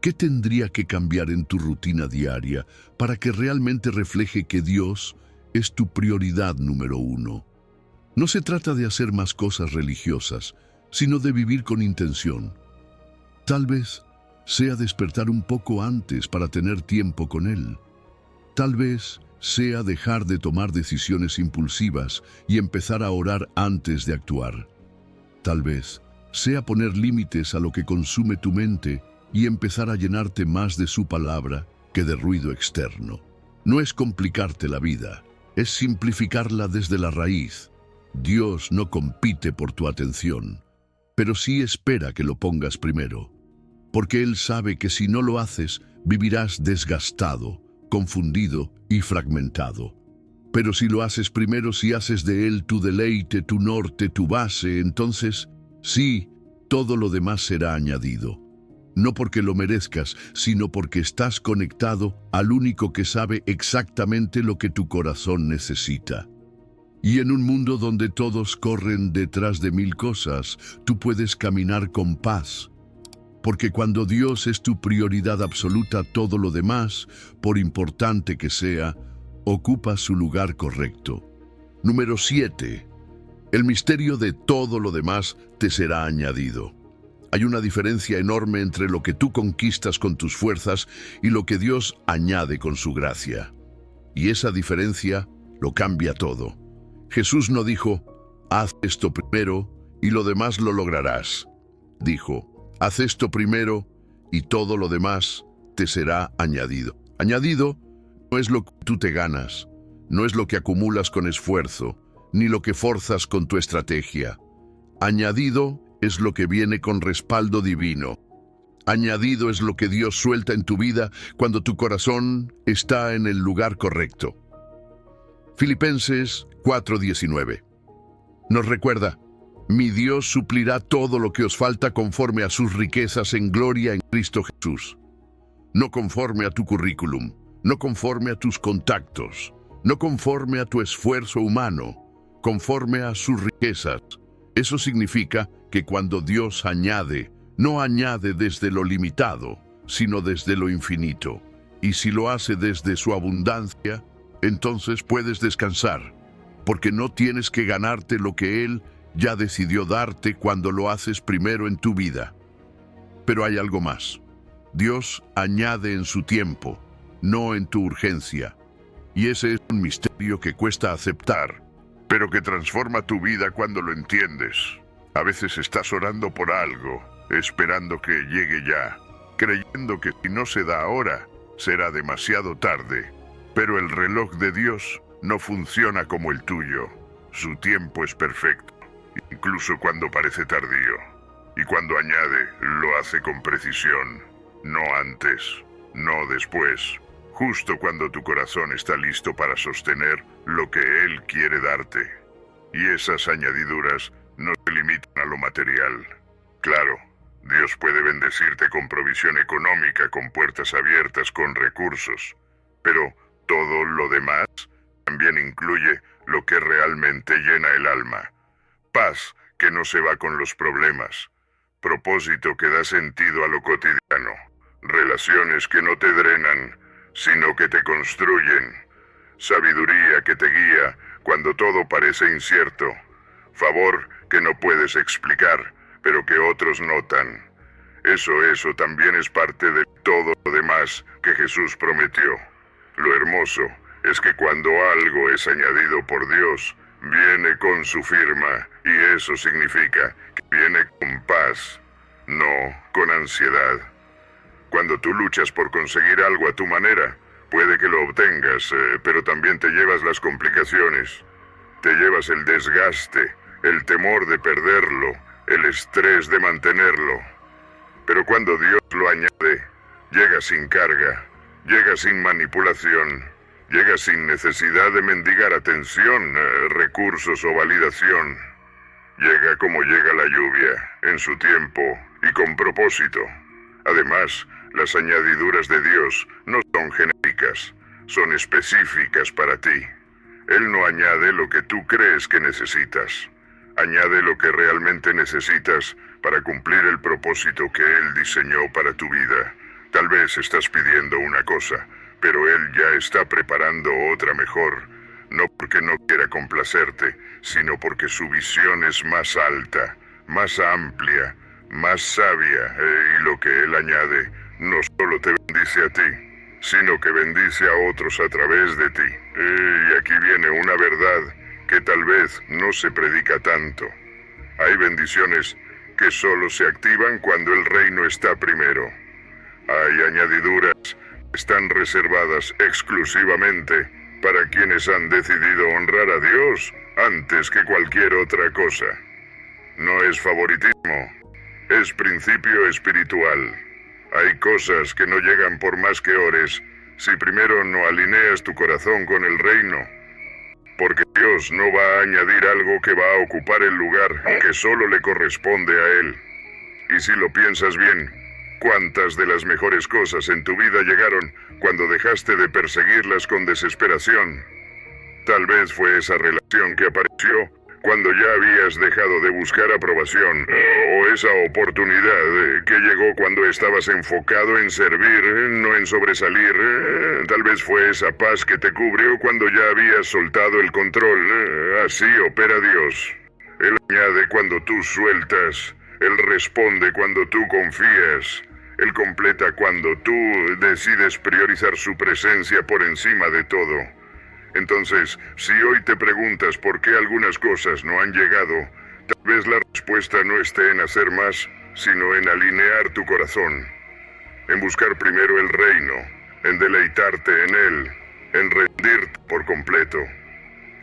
¿Qué tendría que cambiar en tu rutina diaria para que realmente refleje que Dios es tu prioridad número uno? No se trata de hacer más cosas religiosas, sino de vivir con intención. Tal vez sea despertar un poco antes para tener tiempo con Él. Tal vez sea dejar de tomar decisiones impulsivas y empezar a orar antes de actuar. Tal vez sea poner límites a lo que consume tu mente y empezar a llenarte más de su palabra que de ruido externo. No es complicarte la vida, es simplificarla desde la raíz. Dios no compite por tu atención, pero sí espera que lo pongas primero, porque Él sabe que si no lo haces, vivirás desgastado, confundido y fragmentado. Pero si lo haces primero, si haces de Él tu deleite, tu norte, tu base, entonces, sí, todo lo demás será añadido. No porque lo merezcas, sino porque estás conectado al único que sabe exactamente lo que tu corazón necesita. Y en un mundo donde todos corren detrás de mil cosas, tú puedes caminar con paz. Porque cuando Dios es tu prioridad absoluta, todo lo demás, por importante que sea, ocupa su lugar correcto. Número 7. El misterio de todo lo demás te será añadido. Hay una diferencia enorme entre lo que tú conquistas con tus fuerzas y lo que Dios añade con su gracia. Y esa diferencia lo cambia todo. Jesús no dijo, haz esto primero y lo demás lo lograrás. Dijo, haz esto primero y todo lo demás te será añadido. Añadido no es lo que tú te ganas, no es lo que acumulas con esfuerzo, ni lo que forzas con tu estrategia. Añadido es lo que viene con respaldo divino. Añadido es lo que Dios suelta en tu vida cuando tu corazón está en el lugar correcto. Filipenses 4:19 nos recuerda, mi Dios suplirá todo lo que os falta conforme a sus riquezas en gloria en Cristo Jesús. No conforme a tu currículum, no conforme a tus contactos, no conforme a tu esfuerzo humano, conforme a sus riquezas. Eso significa que cuando Dios añade, no añade desde lo limitado, sino desde lo infinito. Y si lo hace desde su abundancia, entonces puedes descansar. porque no tienes que ganarte lo que Él ya decidió darte cuando lo haces primero en tu vida. Pero hay algo más. Dios añade en su tiempo, no en tu urgencia. Y ese es un misterio que cuesta aceptar, pero que transforma tu vida cuando lo entiendes. A veces estás orando por algo, esperando que llegue ya, creyendo que si no se da ahora, será demasiado tarde. Pero el reloj de Dios no funciona como el tuyo. Su tiempo es perfecto, incluso cuando parece tardío. Y cuando añade, lo hace con precisión. No antes, no después. Justo cuando tu corazón está listo para sostener lo que Él quiere darte. Y esas añadiduras no se limitan a lo material. Claro, Dios puede bendecirte con provisión económica, con puertas abiertas, con recursos. Pero todo lo demás también incluye lo que realmente llena el alma. Paz que no se va con los problemas. Propósito que da sentido a lo cotidiano. Relaciones que no te drenan, sino que te construyen. Sabiduría que te guía cuando todo parece incierto. Favor que no puedes explicar, pero que otros notan. Eso también es parte de todo lo demás que Jesús prometió. Lo hermoso es que cuando algo es añadido por Dios, viene con su firma, y eso significa que viene con paz, no con ansiedad. Cuando tú luchas por conseguir algo a tu manera, puede que lo obtengas, pero también te llevas las complicaciones. Te llevas el desgaste, el temor de perderlo, el estrés de mantenerlo. Pero cuando Dios lo añade, llega sin carga, llega sin manipulación, llega sin necesidad de mendigar atención, recursos o validación. Llega como llega la lluvia, en su tiempo y con propósito. Además, las añadiduras de Dios no son genéricas, son específicas para ti. Él no añade lo que tú crees que necesitas. Añade lo que realmente necesitas para cumplir el propósito que Él diseñó para tu vida. Tal vez estás pidiendo una cosa, pero Él ya está preparando otra mejor. No porque no quiera complacerte, sino porque su visión es más alta, más amplia, más sabia, y lo que Él añade no solo te bendice a ti, sino que bendice a otros a través de ti. Y aquí viene una verdad que tal vez no se predica tanto. Hay bendiciones que solo se activan cuando el reino está primero. Hay añadiduras que están reservadas exclusivamente para quienes han decidido honrar a Dios antes que cualquier otra cosa. No es favoritismo, es principio espiritual. Hay cosas que no llegan por más que ores si primero no alineas tu corazón con el reino. Porque Dios no va a añadir algo que va a ocupar el lugar que solo le corresponde a Él. Y si lo piensas bien, ¿cuántas de las mejores cosas en tu vida llegaron cuando dejaste de perseguirlas con desesperación? Tal vez fue esa relación que apareció cuando ya habías dejado de buscar aprobación, o esa oportunidad que llegó cuando estabas enfocado en servir, no en sobresalir. Tal vez fue esa paz que te cubrió cuando ya habías soltado el control. Así opera Dios. Él añade cuando tú sueltas, Él responde cuando tú confías, Él completa cuando tú decides priorizar su presencia por encima de todo. Entonces, si hoy te preguntas por qué algunas cosas no han llegado, tal vez la respuesta no esté en hacer más, sino en alinear tu corazón, en buscar primero el reino, en deleitarte en Él, en rendirte por completo.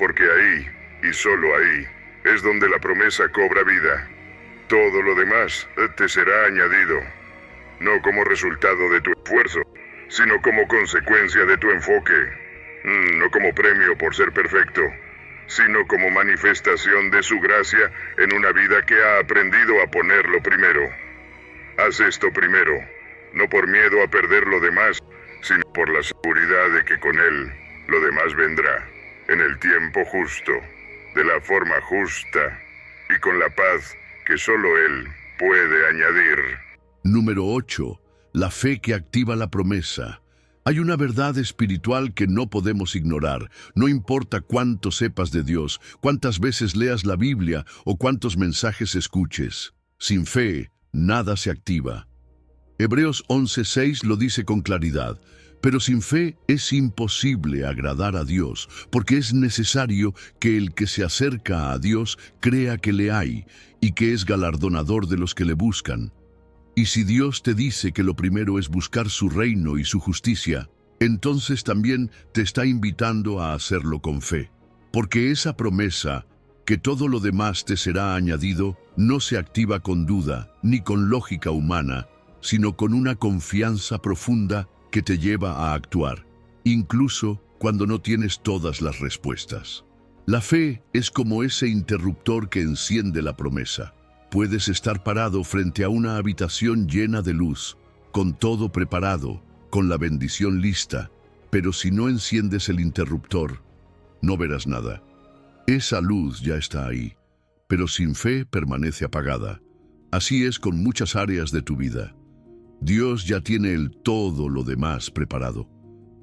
Porque ahí, y solo ahí, es donde la promesa cobra vida. Todo lo demás te será añadido, no como resultado de tu esfuerzo, sino como consecuencia de tu enfoque. No como premio por ser perfecto, sino como manifestación de su gracia en una vida que ha aprendido a ponerlo primero. Haz esto primero, no por miedo a perder lo demás, sino por la seguridad de que con Él lo demás vendrá, en el tiempo justo, de la forma justa y con la paz que solo Él puede añadir. Número 8. La fe que activa la promesa. Hay una verdad espiritual que no podemos ignorar. No importa cuánto sepas de Dios, cuántas veces leas la Biblia o cuántos mensajes escuches. Sin fe, nada se activa. Hebreos 11:6 lo dice con claridad. Pero sin fe es imposible agradar a Dios, porque es necesario que el que se acerca a Dios crea que le hay y que es galardonador de los que le buscan. Y si Dios te dice que lo primero es buscar su reino y su justicia, entonces también te está invitando a hacerlo con fe. Porque esa promesa, que todo lo demás te será añadido, no se activa con duda ni con lógica humana, sino con una confianza profunda que te lleva a actuar, incluso cuando no tienes todas las respuestas. La fe es como ese interruptor que enciende la promesa. Puedes estar parado frente a una habitación llena de luz, con todo preparado, con la bendición lista, pero si no enciendes el interruptor, no verás nada. Esa luz ya está ahí, pero sin fe permanece apagada. Así es con muchas áreas de tu vida. Dios ya tiene todo lo demás preparado,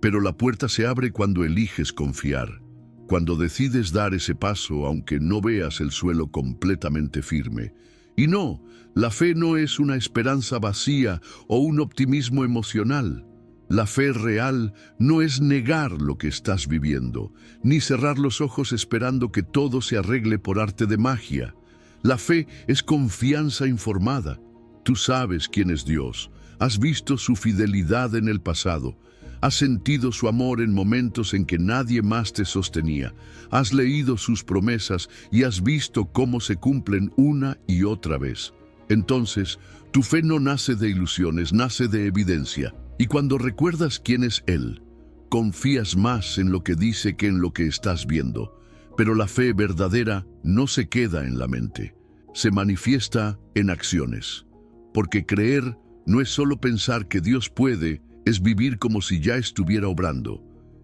pero la puerta se abre cuando eliges confiar, cuando decides dar ese paso aunque no veas el suelo completamente firme. Y no, la fe no es una esperanza vacía o un optimismo emocional. La fe real no es negar lo que estás viviendo, ni cerrar los ojos esperando que todo se arregle por arte de magia. La fe es confianza informada. Tú sabes quién es Dios. Has visto su fidelidad en el pasado. Has sentido su amor en momentos en que nadie más te sostenía. Has leído sus promesas y has visto cómo se cumplen una y otra vez. Entonces, tu fe no nace de ilusiones, nace de evidencia. Y cuando recuerdas quién es Él, confías más en lo que dice que en lo que estás viendo. Pero la fe verdadera no se queda en la mente. Se manifiesta en acciones. Porque creer no es solo pensar que Dios puede, es vivir como si ya estuviera obrando.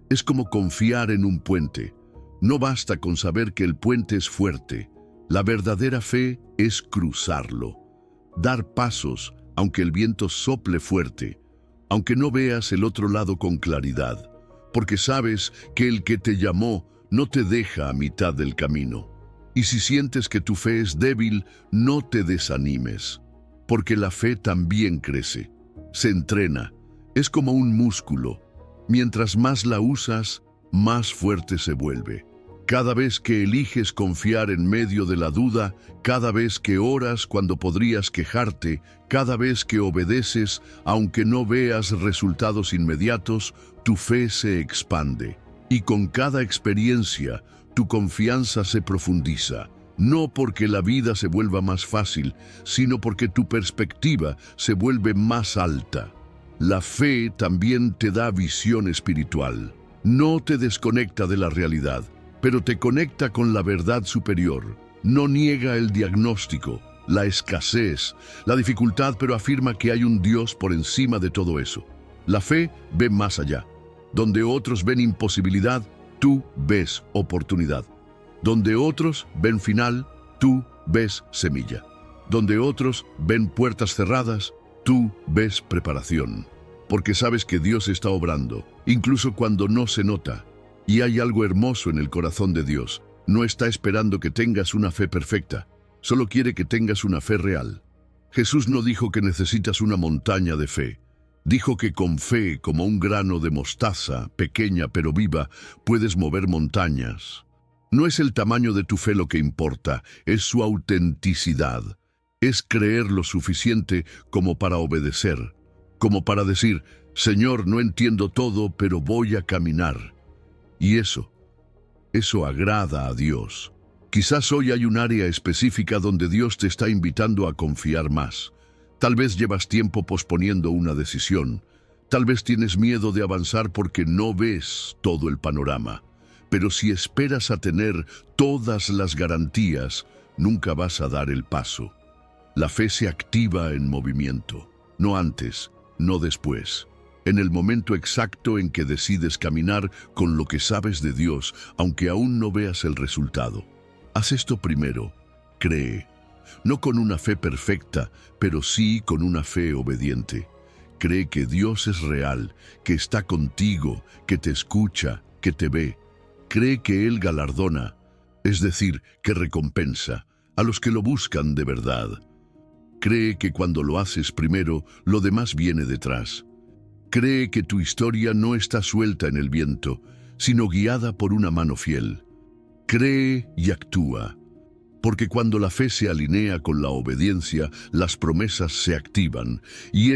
Es como confiar en un puente. No basta con saber que el puente es fuerte. La verdadera fe es cruzarlo. Dar pasos, aunque el viento sople fuerte, aunque no veas el otro lado con claridad, porque sabes que el que te llamó no te deja a mitad del camino. Y si sientes que tu fe es débil, no te desanimes. Porque la fe también crece, se entrena, es como un músculo. Mientras más la usas, más fuerte se vuelve. Cada vez que eliges confiar en medio de la duda, cada vez que oras cuando podrías quejarte, cada vez que obedeces, aunque no veas resultados inmediatos, tu fe se expande. Y con cada experiencia, tu confianza se profundiza. No porque la vida se vuelva más fácil, sino porque tu perspectiva se vuelve más alta. La fe también te da visión espiritual. No te desconecta de la realidad, pero te conecta con la verdad superior. No niega el diagnóstico, la escasez, la dificultad, pero afirma que hay un Dios por encima de todo eso. La fe ve más allá. Donde otros ven imposibilidad, tú ves oportunidad. Donde otros ven final, tú ves semilla. Donde otros ven puertas cerradas, tú ves preparación. Porque sabes que Dios está obrando, incluso cuando no se nota. Y hay algo hermoso en el corazón de Dios. No está esperando que tengas una fe perfecta, solo quiere que tengas una fe real. Jesús no dijo que necesitas una montaña de fe. Dijo que con fe, como un grano de mostaza, pequeña pero viva, puedes mover montañas. No es el tamaño de tu fe lo que importa, es su autenticidad. Es creer lo suficiente como para obedecer, como para decir, Señor, no entiendo todo, pero voy a caminar. Y eso agrada a Dios. Quizás hoy hay un área específica donde Dios te está invitando a confiar más. Tal vez llevas tiempo posponiendo una decisión. Tal vez tienes miedo de avanzar porque no ves todo el panorama. Pero si esperas a tener todas las garantías, nunca vas a dar el paso. La fe se activa en movimiento, no antes, no después. En el momento exacto en que decides caminar con lo que sabes de Dios, aunque aún no veas el resultado. Haz esto primero, cree. No con una fe perfecta, pero sí con una fe obediente. Cree que Dios es real, que está contigo, que te escucha, que te ve. Cree que Él galardona, es decir, que recompensa a los que lo buscan de verdad. Cree que cuando lo haces primero, lo demás viene detrás. Cree que tu historia no está suelta en el viento, sino guiada por una mano fiel. Cree y actúa, porque cuando la fe se alinea con la obediencia, las promesas se activan, y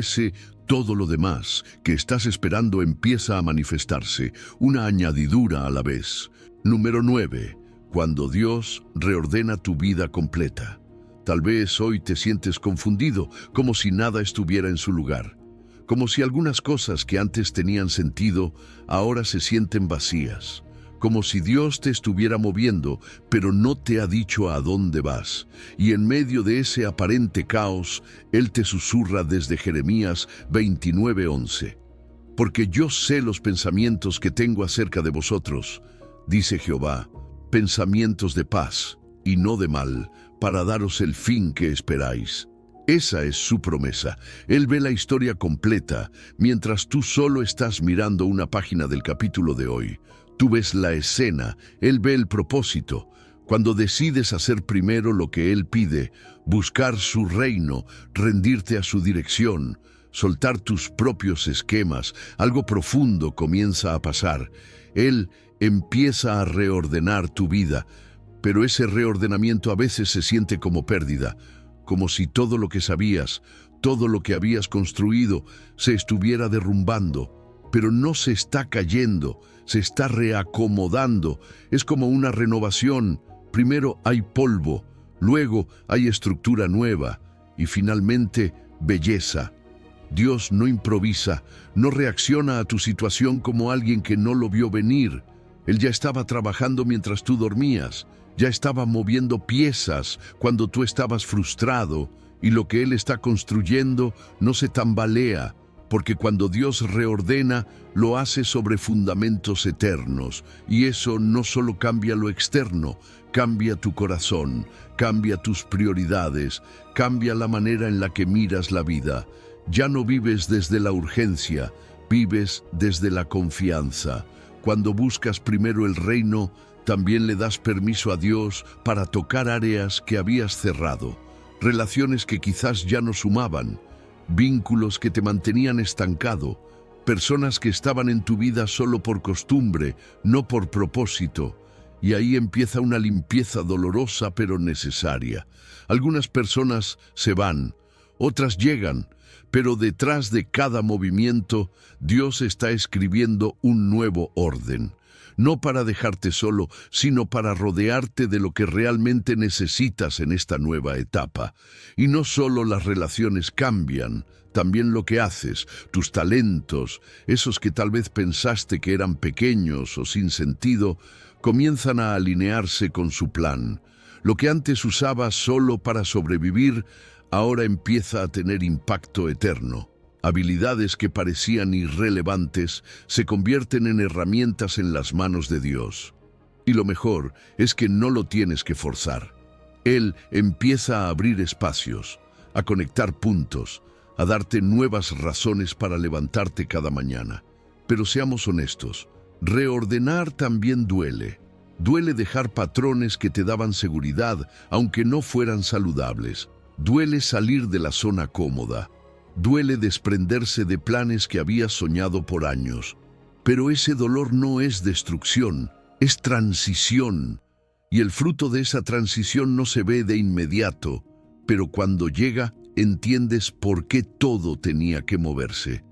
todo lo demás que estás esperando empieza a manifestarse, una añadidura a la vez. Número 9. Cuando Dios reordena tu vida completa. Tal vez hoy te sientes confundido, como si nada estuviera en su lugar. Como si algunas cosas que antes tenían sentido, ahora se sienten vacías. Como si Dios te estuviera moviendo, pero no te ha dicho a dónde vas. Y en medio de ese aparente caos, Él te susurra desde Jeremías 29:11. Porque yo sé los pensamientos que tengo acerca de vosotros, dice Jehová, pensamientos de paz y no de mal, para daros el fin que esperáis. Esa es su promesa. Él ve la historia completa, mientras tú solo estás mirando una página del capítulo de hoy. Tú ves la escena, Él ve el propósito. Cuando decides hacer primero lo que Él pide, buscar su reino, rendirte a su dirección, soltar tus propios esquemas, algo profundo comienza a pasar. Él empieza a reordenar tu vida, pero ese reordenamiento a veces se siente como pérdida, como si todo lo que sabías, todo lo que habías construido, se estuviera derrumbando. Pero no se está cayendo, se está reacomodando. Es como una renovación. Primero hay polvo, luego hay estructura nueva y finalmente belleza. Dios no improvisa, no reacciona a tu situación como alguien que no lo vio venir. Él ya estaba trabajando mientras tú dormías, ya estaba moviendo piezas cuando tú estabas frustrado, y lo que Él está construyendo no se tambalea, porque cuando Dios reordena, lo hace sobre fundamentos eternos, y eso no solo cambia lo externo, cambia tu corazón, cambia tus prioridades, cambia la manera en la que miras la vida. Ya no vives desde la urgencia, vives desde la confianza. Cuando buscas primero el reino, también le das permiso a Dios para tocar áreas que habías cerrado, relaciones que quizás ya no sumaban, vínculos que te mantenían estancado, personas que estaban en tu vida solo por costumbre, no por propósito. Y ahí empieza una limpieza dolorosa pero necesaria. Algunas personas se van, otras llegan, pero detrás de cada movimiento, Dios está escribiendo un nuevo orden. No para dejarte solo, sino para rodearte de lo que realmente necesitas en esta nueva etapa. Y no solo las relaciones cambian, también lo que haces, tus talentos, esos que tal vez pensaste que eran pequeños o sin sentido, comienzan a alinearse con su plan. Lo que antes usabas solo para sobrevivir, ahora empieza a tener impacto eterno. Habilidades que parecían irrelevantes se convierten en herramientas en las manos de Dios. Y lo mejor es que no lo tienes que forzar. Él empieza a abrir espacios, a conectar puntos, a darte nuevas razones para levantarte cada mañana. Pero seamos honestos, reordenar también duele. Duele dejar patrones que te daban seguridad, aunque no fueran saludables. Duele salir de la zona cómoda. Duele desprenderse de planes que habías soñado por años. Pero ese dolor no es destrucción, es transición. Y el fruto de esa transición no se ve de inmediato, pero cuando llega, entiendes por qué todo tenía que moverse.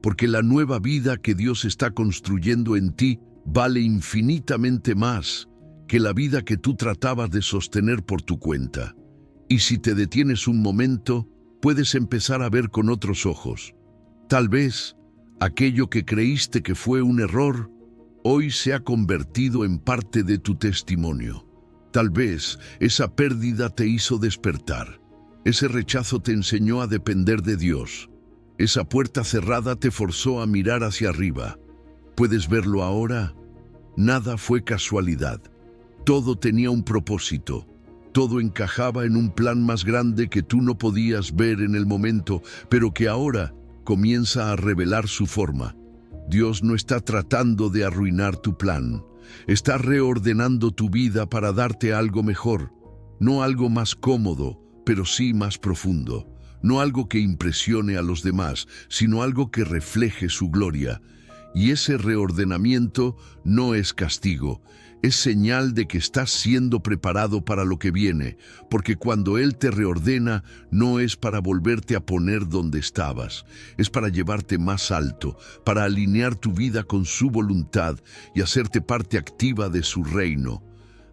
Porque la nueva vida que Dios está construyendo en ti vale infinitamente más que la vida que tú tratabas de sostener por tu cuenta. Y si te detienes un momento, puedes empezar a ver con otros ojos. Tal vez aquello que creíste que fue un error, hoy se ha convertido en parte de tu testimonio. Tal vez esa pérdida te hizo despertar. Ese rechazo te enseñó a depender de Dios. Esa puerta cerrada te forzó a mirar hacia arriba. ¿Puedes verlo ahora? Nada fue casualidad. Todo tenía un propósito. Todo encajaba en un plan más grande que tú no podías ver en el momento, pero que ahora comienza a revelar su forma. Dios no está tratando de arruinar tu plan. Está reordenando tu vida para darte algo mejor. No algo más cómodo, pero sí más profundo. No algo que impresione a los demás, sino algo que refleje su gloria. Y ese reordenamiento no es castigo, es señal de que estás siendo preparado para lo que viene, porque cuando Él te reordena no es para volverte a poner donde estabas, es para llevarte más alto, para alinear tu vida con su voluntad y hacerte parte activa de su reino.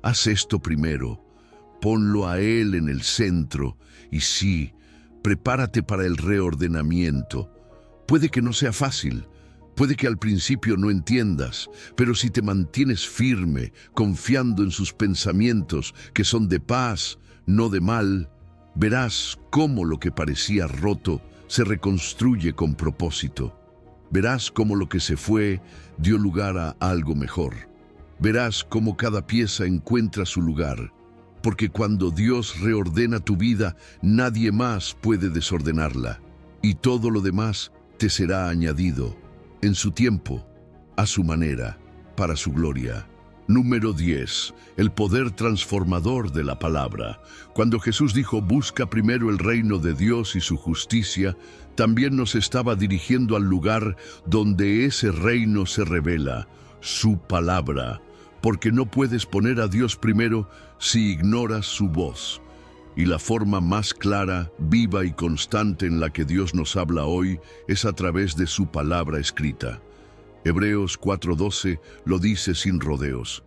Haz esto primero, ponlo a Él en el centro y sí, prepárate para el reordenamiento. Puede que no sea fácil. Puede que al principio no entiendas, pero si te mantienes firme, confiando en sus pensamientos, que son de paz, no de mal, verás cómo lo que parecía roto se reconstruye con propósito. Verás cómo lo que se fue dio lugar a algo mejor. Verás cómo cada pieza encuentra su lugar, porque cuando Dios reordena tu vida, nadie más puede desordenarla, y todo lo demás te será añadido. En su tiempo, a su manera, para su gloria. Número 10. El poder transformador de la palabra. Cuando Jesús dijo, busca primero el reino de Dios y su justicia, también nos estaba dirigiendo al lugar donde ese reino se revela, su palabra, porque no puedes poner a Dios primero si ignoras su voz. Y la forma más clara, viva y constante en la que Dios nos habla hoy es a través de su palabra escrita. Hebreos 4:12 lo dice sin rodeos.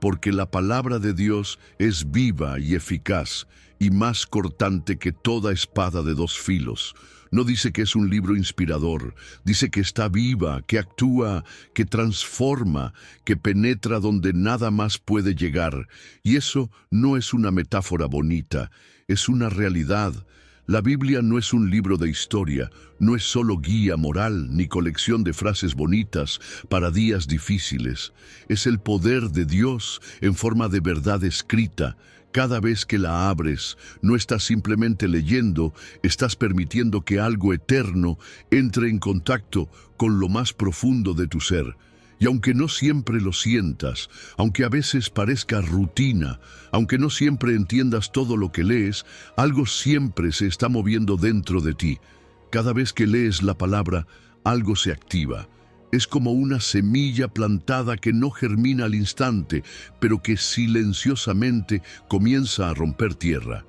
Porque la palabra de Dios es viva y eficaz y más cortante que toda espada de dos filos. No dice que es un libro inspirador, dice que está viva, que actúa, que transforma, que penetra donde nada más puede llegar. Y eso no es una metáfora bonita, es una realidad. La Biblia no es un libro de historia, no es solo guía moral ni colección de frases bonitas para días difíciles. Es el poder de Dios en forma de verdad escrita. Cada vez que la abres, no estás simplemente leyendo, estás permitiendo que algo eterno entre en contacto con lo más profundo de tu ser. Y aunque no siempre lo sientas, aunque a veces parezca rutina, aunque no siempre entiendas todo lo que lees, algo siempre se está moviendo dentro de ti. Cada vez que lees la palabra, algo se activa. Es como una semilla plantada que no germina al instante, pero que silenciosamente comienza a romper tierra.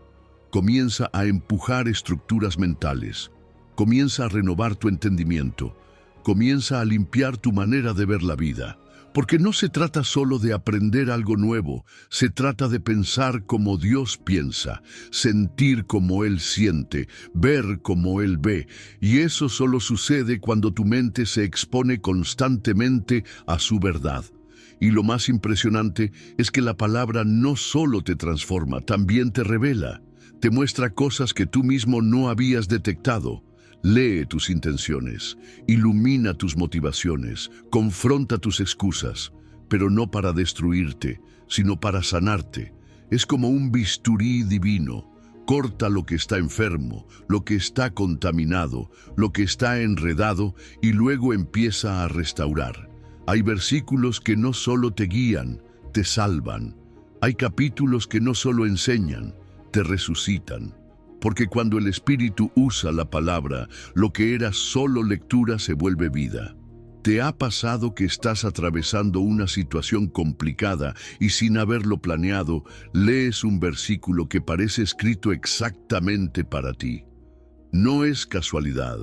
Comienza a empujar estructuras mentales. Comienza a renovar tu entendimiento. Comienza a limpiar tu manera de ver la vida. Porque no se trata solo de aprender algo nuevo, se trata de pensar como Dios piensa, sentir como Él siente, ver como Él ve, y eso solo sucede cuando tu mente se expone constantemente a su verdad. Y lo más impresionante es que la palabra no solo te transforma, también te revela, te muestra cosas que tú mismo no habías detectado. Lee tus intenciones, ilumina tus motivaciones, confronta tus excusas, pero no para destruirte, sino para sanarte. Es como un bisturí divino. Corta lo que está enfermo, lo que está contaminado, lo que está enredado y luego empieza a restaurar. Hay versículos que no solo te guían, te salvan. Hay capítulos que no solo enseñan, te resucitan. Porque cuando el Espíritu usa la palabra, lo que era solo lectura se vuelve vida. ¿Te ha pasado que estás atravesando una situación complicada y sin haberlo planeado, lees un versículo que parece escrito exactamente para ti? No es casualidad,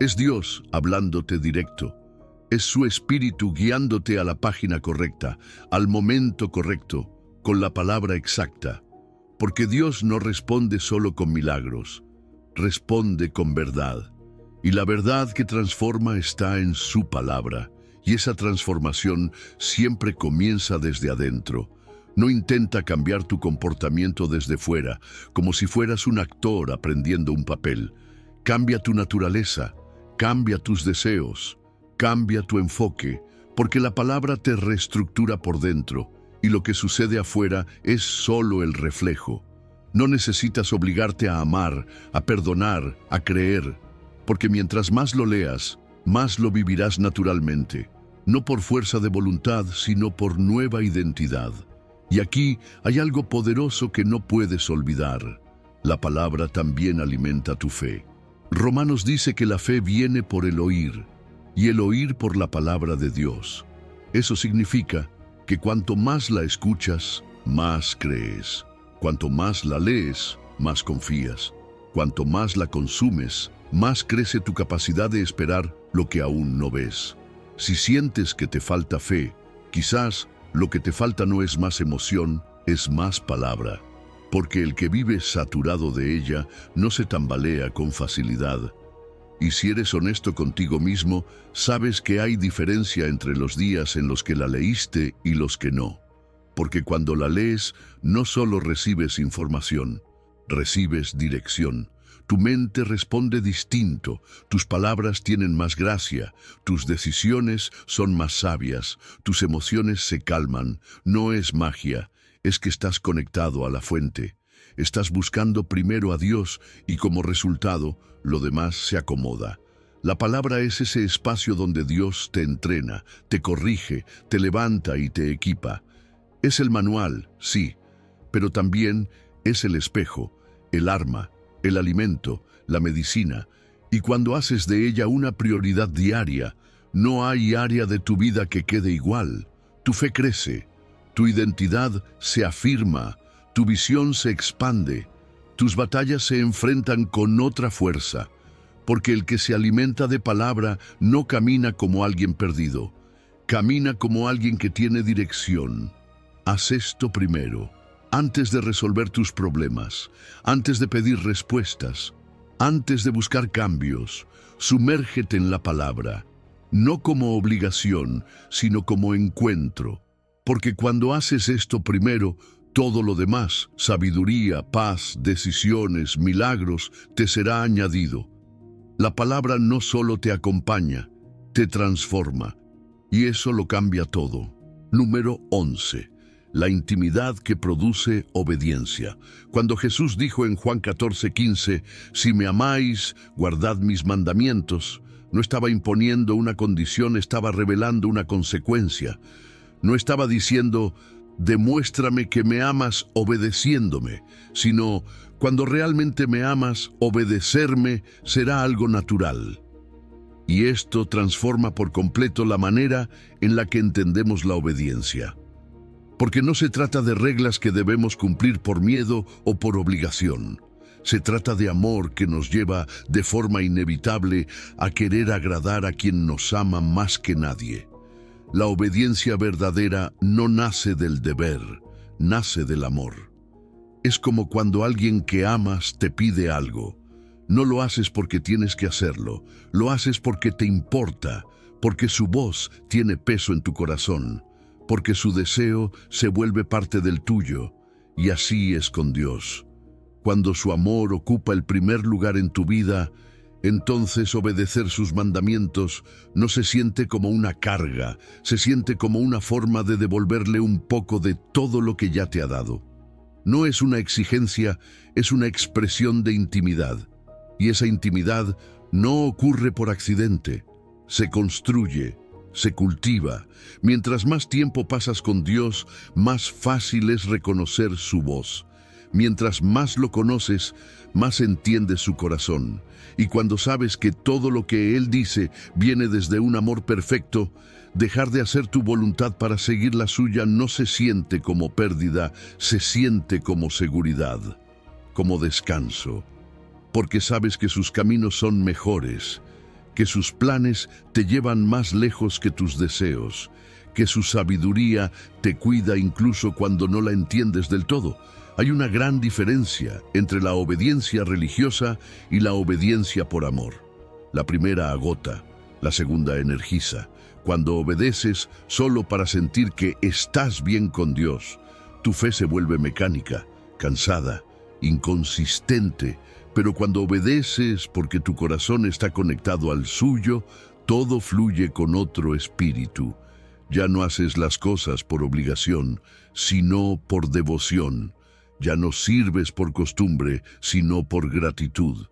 es Dios hablándote directo. Es su Espíritu guiándote a la página correcta, al momento correcto, con la palabra exacta. Porque Dios no responde solo con milagros, responde con verdad. Y la verdad que transforma está en su palabra. Y esa transformación siempre comienza desde adentro. No intenta cambiar tu comportamiento desde fuera, como si fueras un actor aprendiendo un papel. Cambia tu naturaleza, cambia tus deseos, cambia tu enfoque, porque la palabra te reestructura por dentro. Y lo que sucede afuera es solo el reflejo. No necesitas obligarte a amar, a perdonar, a creer. porque mientras más lo leas, más lo vivirás naturalmente, no por fuerza de voluntad, sino por nueva identidad. Y aquí hay algo poderoso que no puedes olvidar. La palabra también alimenta tu fe. Romanos dice que la fe viene por el oír, y el oír por la palabra de Dios. Eso significa que cuanto más la escuchas, más crees. Cuanto más la lees, más confías. Cuanto más la consumes, más crece tu capacidad de esperar lo que aún no ves. Si sientes que te falta fe, quizás lo que te falta no es más emoción, es más palabra. Porque el que vive saturado de ella no se tambalea con facilidad. Y si eres honesto contigo mismo, sabes que hay diferencia entre los días en los que la leíste y los que no. Porque cuando la lees, no solo recibes información, recibes dirección. Tu mente responde distinto, tus palabras tienen más gracia, tus decisiones son más sabias, tus emociones se calman. No es magia, es que estás conectado a la fuente. Estás buscando primero a Dios y como resultado, lo demás se acomoda. La palabra es ese espacio donde Dios te entrena, te corrige, te levanta y te equipa. Es el manual, sí, pero también es el espejo, el arma, el alimento, la medicina, y cuando haces de ella una prioridad diaria, no hay área de tu vida que quede igual. Tu fe crece, tu identidad se afirma, tu visión se expande, tus batallas se enfrentan con otra fuerza, porque el que se alimenta de palabra no camina como alguien perdido, camina como alguien que tiene dirección. Haz esto primero. Antes de resolver tus problemas, antes de pedir respuestas, antes de buscar cambios, sumérgete en la palabra, no como obligación, sino como encuentro. Porque cuando haces esto primero, todo lo demás, sabiduría, paz, decisiones, milagros, te será añadido. La palabra no solo te acompaña, te transforma, y eso lo cambia todo. Número 11. La intimidad que produce obediencia. Cuando Jesús dijo en Juan 14:15, si me amáis, guardad mis mandamientos, no estaba imponiendo una condición, estaba revelando una consecuencia. No estaba diciendo, demuéstrame que me amas obedeciéndome, sino, cuando realmente me amas, obedecerme será algo natural. Y esto transforma por completo la manera en la que entendemos la obediencia. Porque no se trata de reglas que debemos cumplir por miedo o por obligación. Se trata de amor que nos lleva de forma inevitable a querer agradar a quien nos ama más que nadie. La obediencia verdadera no nace del deber, nace del amor. Es como cuando alguien que amas te pide algo. No lo haces porque tienes que hacerlo, lo haces porque te importa, porque su voz tiene peso en tu corazón, porque su deseo se vuelve parte del tuyo, y así es con Dios. Cuando su amor ocupa el primer lugar en tu vida, entonces obedecer sus mandamientos no se siente como una carga, se siente como una forma de devolverle un poco de todo lo que ya te ha dado. No es una exigencia, es una expresión de intimidad. Y esa intimidad no ocurre por accidente, se construye, se cultiva. Mientras más tiempo pasas con Dios, más fácil es reconocer su voz. Mientras más lo conoces, más entiendes su corazón. Y cuando sabes que todo lo que Él dice viene desde un amor perfecto, dejar de hacer tu voluntad para seguir la suya no se siente como pérdida, se siente como seguridad, como descanso. Porque sabes que sus caminos son mejores, que sus planes te llevan más lejos que tus deseos, que su sabiduría te cuida incluso cuando no la entiendes del todo. Hay una gran diferencia entre la obediencia religiosa y la obediencia por amor. La primera agota, la segunda energiza. Cuando obedeces solo para sentir que estás bien con Dios, tu fe se vuelve mecánica, cansada, inconsistente. Pero cuando obedeces porque tu corazón está conectado al suyo, todo fluye con otro espíritu. Ya no haces las cosas por obligación, sino por devoción. Ya no sirves por costumbre, sino por gratitud.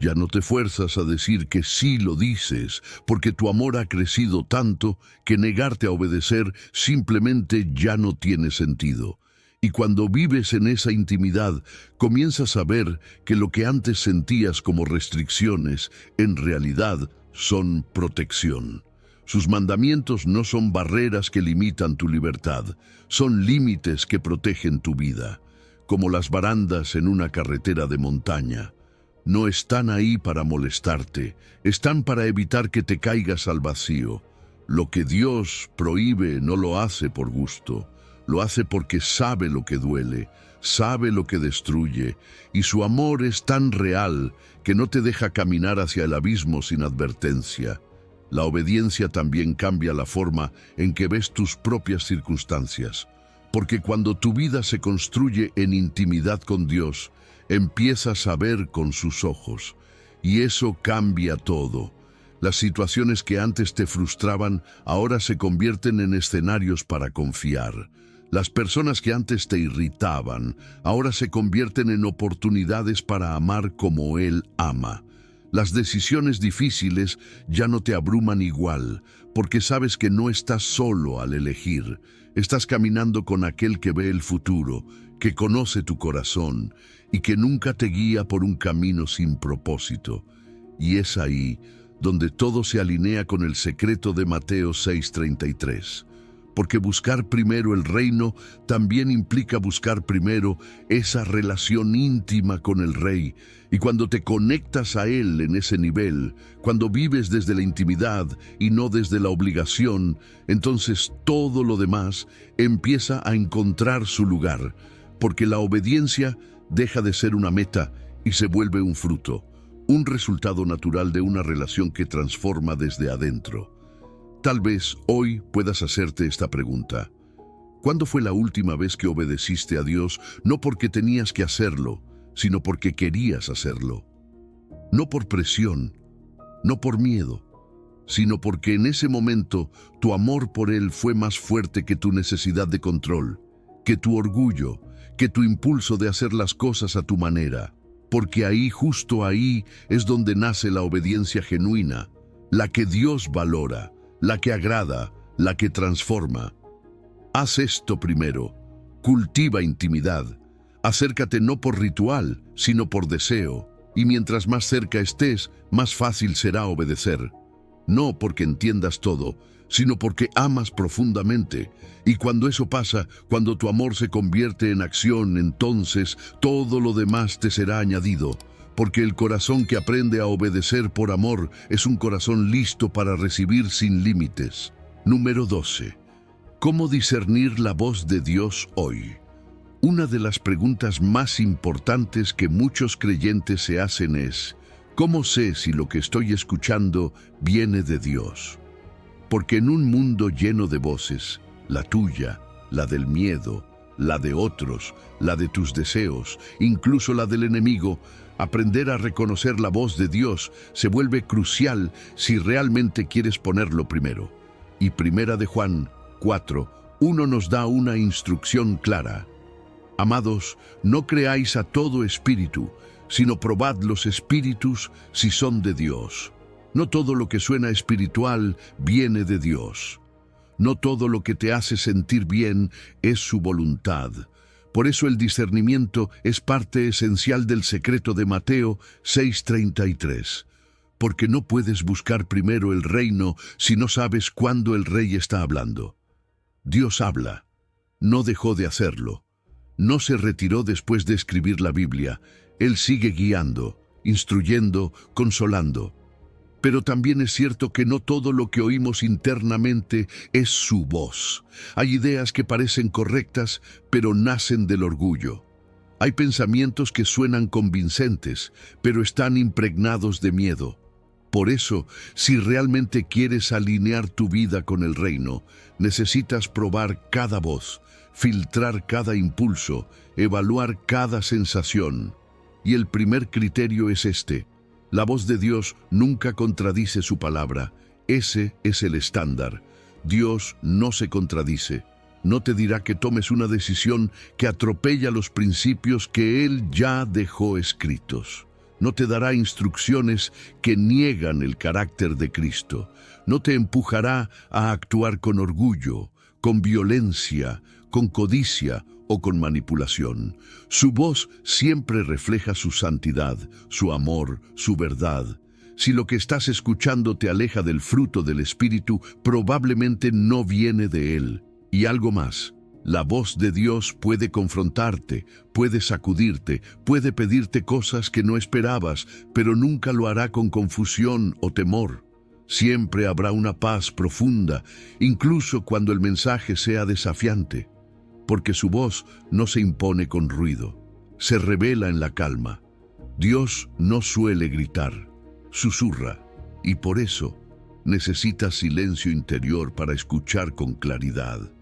Ya no te fuerzas a decir que sí lo dices, porque tu amor ha crecido tanto que negarte a obedecer simplemente ya no tiene sentido. Y cuando vives en esa intimidad, comienzas a ver que lo que antes sentías como restricciones, en realidad son protección. Sus mandamientos no son barreras que limitan tu libertad, son límites que protegen tu vida, como las barandas en una carretera de montaña. No están ahí para molestarte, están para evitar que te caigas al vacío. Lo que Dios prohíbe no lo hace por gusto, lo hace porque sabe lo que duele, sabe lo que destruye, y su amor es tan real que no te deja caminar hacia el abismo sin advertencia. La obediencia también cambia la forma en que ves tus propias circunstancias, porque cuando tu vida se construye en intimidad con Dios, empiezas a ver con sus ojos, y eso cambia todo. Las situaciones que antes te frustraban ahora se convierten en escenarios para confiar. Las personas que antes te irritaban ahora se convierten en oportunidades para amar como Él ama. Las decisiones difíciles ya no te abruman igual, porque sabes que no estás solo al elegir. Estás caminando con aquel que ve el futuro, que conoce tu corazón y que nunca te guía por un camino sin propósito. Y es ahí donde todo se alinea con el secreto de Mateo 6:33. Porque buscar primero el reino también implica buscar primero esa relación íntima con el Rey. Y cuando te conectas a Él en ese nivel, cuando vives desde la intimidad y no desde la obligación, entonces todo lo demás empieza a encontrar su lugar, porque la obediencia deja de ser una meta y se vuelve un fruto, un resultado natural de una relación que transforma desde adentro. Tal vez hoy puedas hacerte esta pregunta. ¿Cuándo fue la última vez que obedeciste a Dios no porque tenías que hacerlo, sino porque querías hacerlo? No por presión, no por miedo, sino porque en ese momento tu amor por Él fue más fuerte que tu necesidad de control, que tu orgullo, que tu impulso de hacer las cosas a tu manera. Porque ahí, justo ahí, es donde nace la obediencia genuina, la que Dios valora, la que agrada, la que transforma. Haz esto primero, cultiva intimidad, acércate no por ritual, sino por deseo, y mientras más cerca estés, más fácil será obedecer. No porque entiendas todo, sino porque amas profundamente, y cuando eso pasa, cuando tu amor se convierte en acción, entonces todo lo demás te será añadido. Porque el corazón que aprende a obedecer por amor es un corazón listo para recibir sin límites. Número 12. ¿Cómo discernir la voz de Dios hoy? Una de las preguntas más importantes que muchos creyentes se hacen es: ¿cómo sé si lo que estoy escuchando viene de Dios? Porque en un mundo lleno de voces, la tuya, la del miedo, la de otros, la de tus deseos, incluso la del enemigo, aprender a reconocer la voz de Dios se vuelve crucial si realmente quieres ponerlo primero. Y Primera de Juan 4:1 nos da una instrucción clara. Amados, no creáis a todo espíritu, sino probad los espíritus si son de Dios. No todo lo que suena espiritual viene de Dios. No todo lo que te hace sentir bien es su voluntad. Por eso el discernimiento es parte esencial del secreto de Mateo 6:33. Porque no puedes buscar primero el reino si no sabes cuándo el rey está hablando. Dios habla. No dejó de hacerlo. No se retiró después de escribir la Biblia. Él sigue guiando, instruyendo, consolando. Pero también es cierto que no todo lo que oímos internamente es su voz. Hay ideas que parecen correctas, pero nacen del orgullo. Hay pensamientos que suenan convincentes, pero están impregnados de miedo. Por eso, si realmente quieres alinear tu vida con el reino, necesitas probar cada voz, filtrar cada impulso, evaluar cada sensación. Y el primer criterio es este: la voz de Dios nunca contradice su palabra. Ese es el estándar. Dios no se contradice. No te dirá que tomes una decisión que atropella los principios que Él ya dejó escritos. no te dará instrucciones que niegan el carácter de Cristo, no te empujará a actuar con orgullo, con violencia, con codicia o con manipulación. Su voz siempre refleja su santidad, su amor, su verdad. Si lo que estás escuchando te aleja del fruto del Espíritu, probablemente no viene de Él. Y algo más, la voz de Dios puede confrontarte, puede sacudirte, puede pedirte cosas que no esperabas, pero nunca lo hará con confusión o temor. Siempre habrá una paz profunda, incluso cuando el mensaje sea desafiante, porque su voz no se impone con ruido, se revela en la calma. Dios no suele gritar, susurra, y por eso necesitas silencio interior para escuchar con claridad.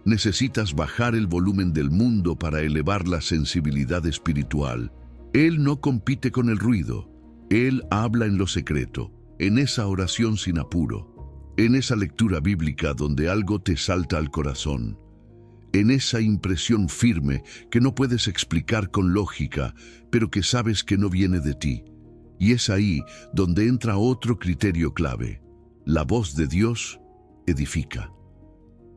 Necesitas bajar el volumen del mundo para elevar la sensibilidad espiritual. Él no compite con el ruido, Él habla en lo secreto, en esa oración sin apuro, en esa lectura bíblica donde algo te salta al corazón, en esa impresión firme que no puedes explicar con lógica, pero que sabes que no viene de ti. Y es ahí donde entra otro criterio clave. La voz de Dios edifica.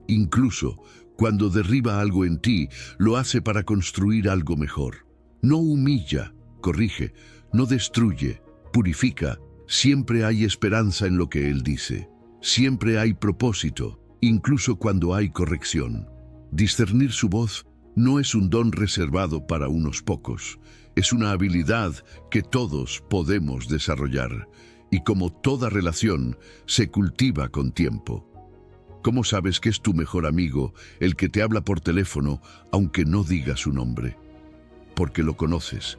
Incluso cuando derriba algo en ti, lo hace para construir algo mejor. No humilla, corrige, no destruye, purifica. Siempre hay esperanza en lo que Él dice. Siempre hay propósito, incluso cuando hay corrección. Discernir su voz no es un don reservado para unos pocos. Es una habilidad que todos podemos desarrollar. Y como toda relación, se cultiva con tiempo. ¿Cómo sabes que es tu mejor amigo el que te habla por teléfono aunque no diga su nombre? Porque lo conoces.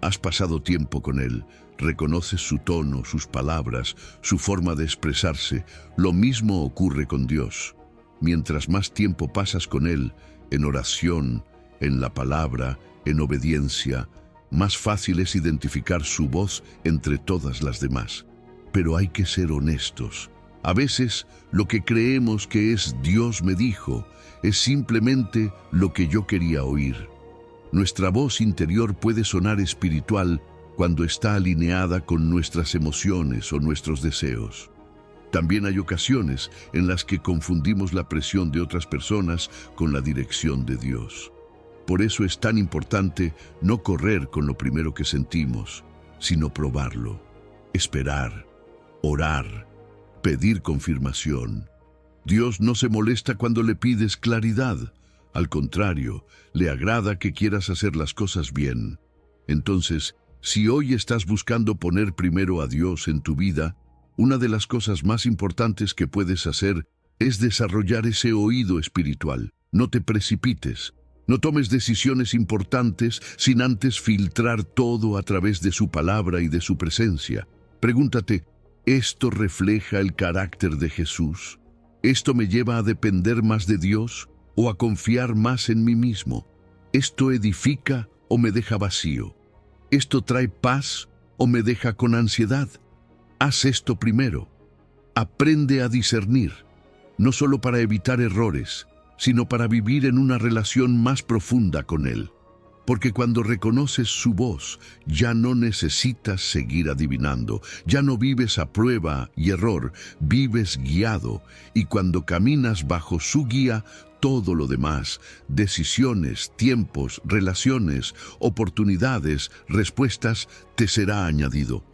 Has pasado tiempo con él, reconoces su tono, sus palabras, su forma de expresarse. Lo mismo ocurre con Dios. Mientras más tiempo pasas con Él, en oración, en la palabra, en obediencia, más fácil es identificar su voz entre todas las demás. Pero hay que ser honestos. A veces, lo que creemos que es Dios me dijo, es simplemente lo que yo quería oír. Nuestra voz interior puede sonar espiritual cuando está alineada con nuestras emociones o nuestros deseos. También hay ocasiones en las que confundimos la presión de otras personas con la dirección de Dios. Por eso es tan importante no correr con lo primero que sentimos, sino probarlo, esperar, orar, pedir confirmación. Dios no se molesta cuando le pides claridad. Al contrario, le agrada que quieras hacer las cosas bien. Entonces, si hoy estás buscando poner primero a Dios en tu vida, una de las cosas más importantes que puedes hacer es desarrollar ese oído espiritual. No te precipites. No tomes decisiones importantes sin antes filtrar todo a través de su palabra y de su presencia. Pregúntate, ¿esto refleja el carácter de Jesús? ¿Esto me lleva a depender más de Dios o a confiar más en mí mismo? ¿Esto edifica o me deja vacío? ¿Esto trae paz o me deja con ansiedad? Haz esto primero. Aprende a discernir, no solo para evitar errores, sino para vivir en una relación más profunda con Él. Porque cuando reconoces su voz, ya no necesitas seguir adivinando, ya no vives a prueba y error, vives guiado, y cuando caminas bajo su guía, todo lo demás, decisiones, tiempos, relaciones, oportunidades, respuestas, te será añadido.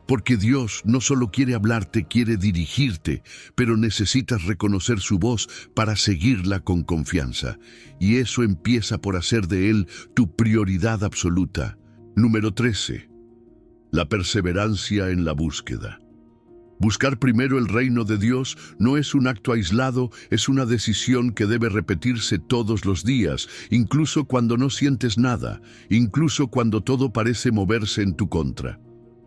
Porque Dios no solo quiere hablarte, quiere dirigirte, pero necesitas reconocer su voz para seguirla con confianza. Y eso empieza por hacer de Él tu prioridad absoluta. Número 13. La perseverancia en la búsqueda. Buscar primero el reino de Dios no es un acto aislado, es una decisión que debe repetirse todos los días, incluso cuando no sientes nada, incluso cuando todo parece moverse en tu contra.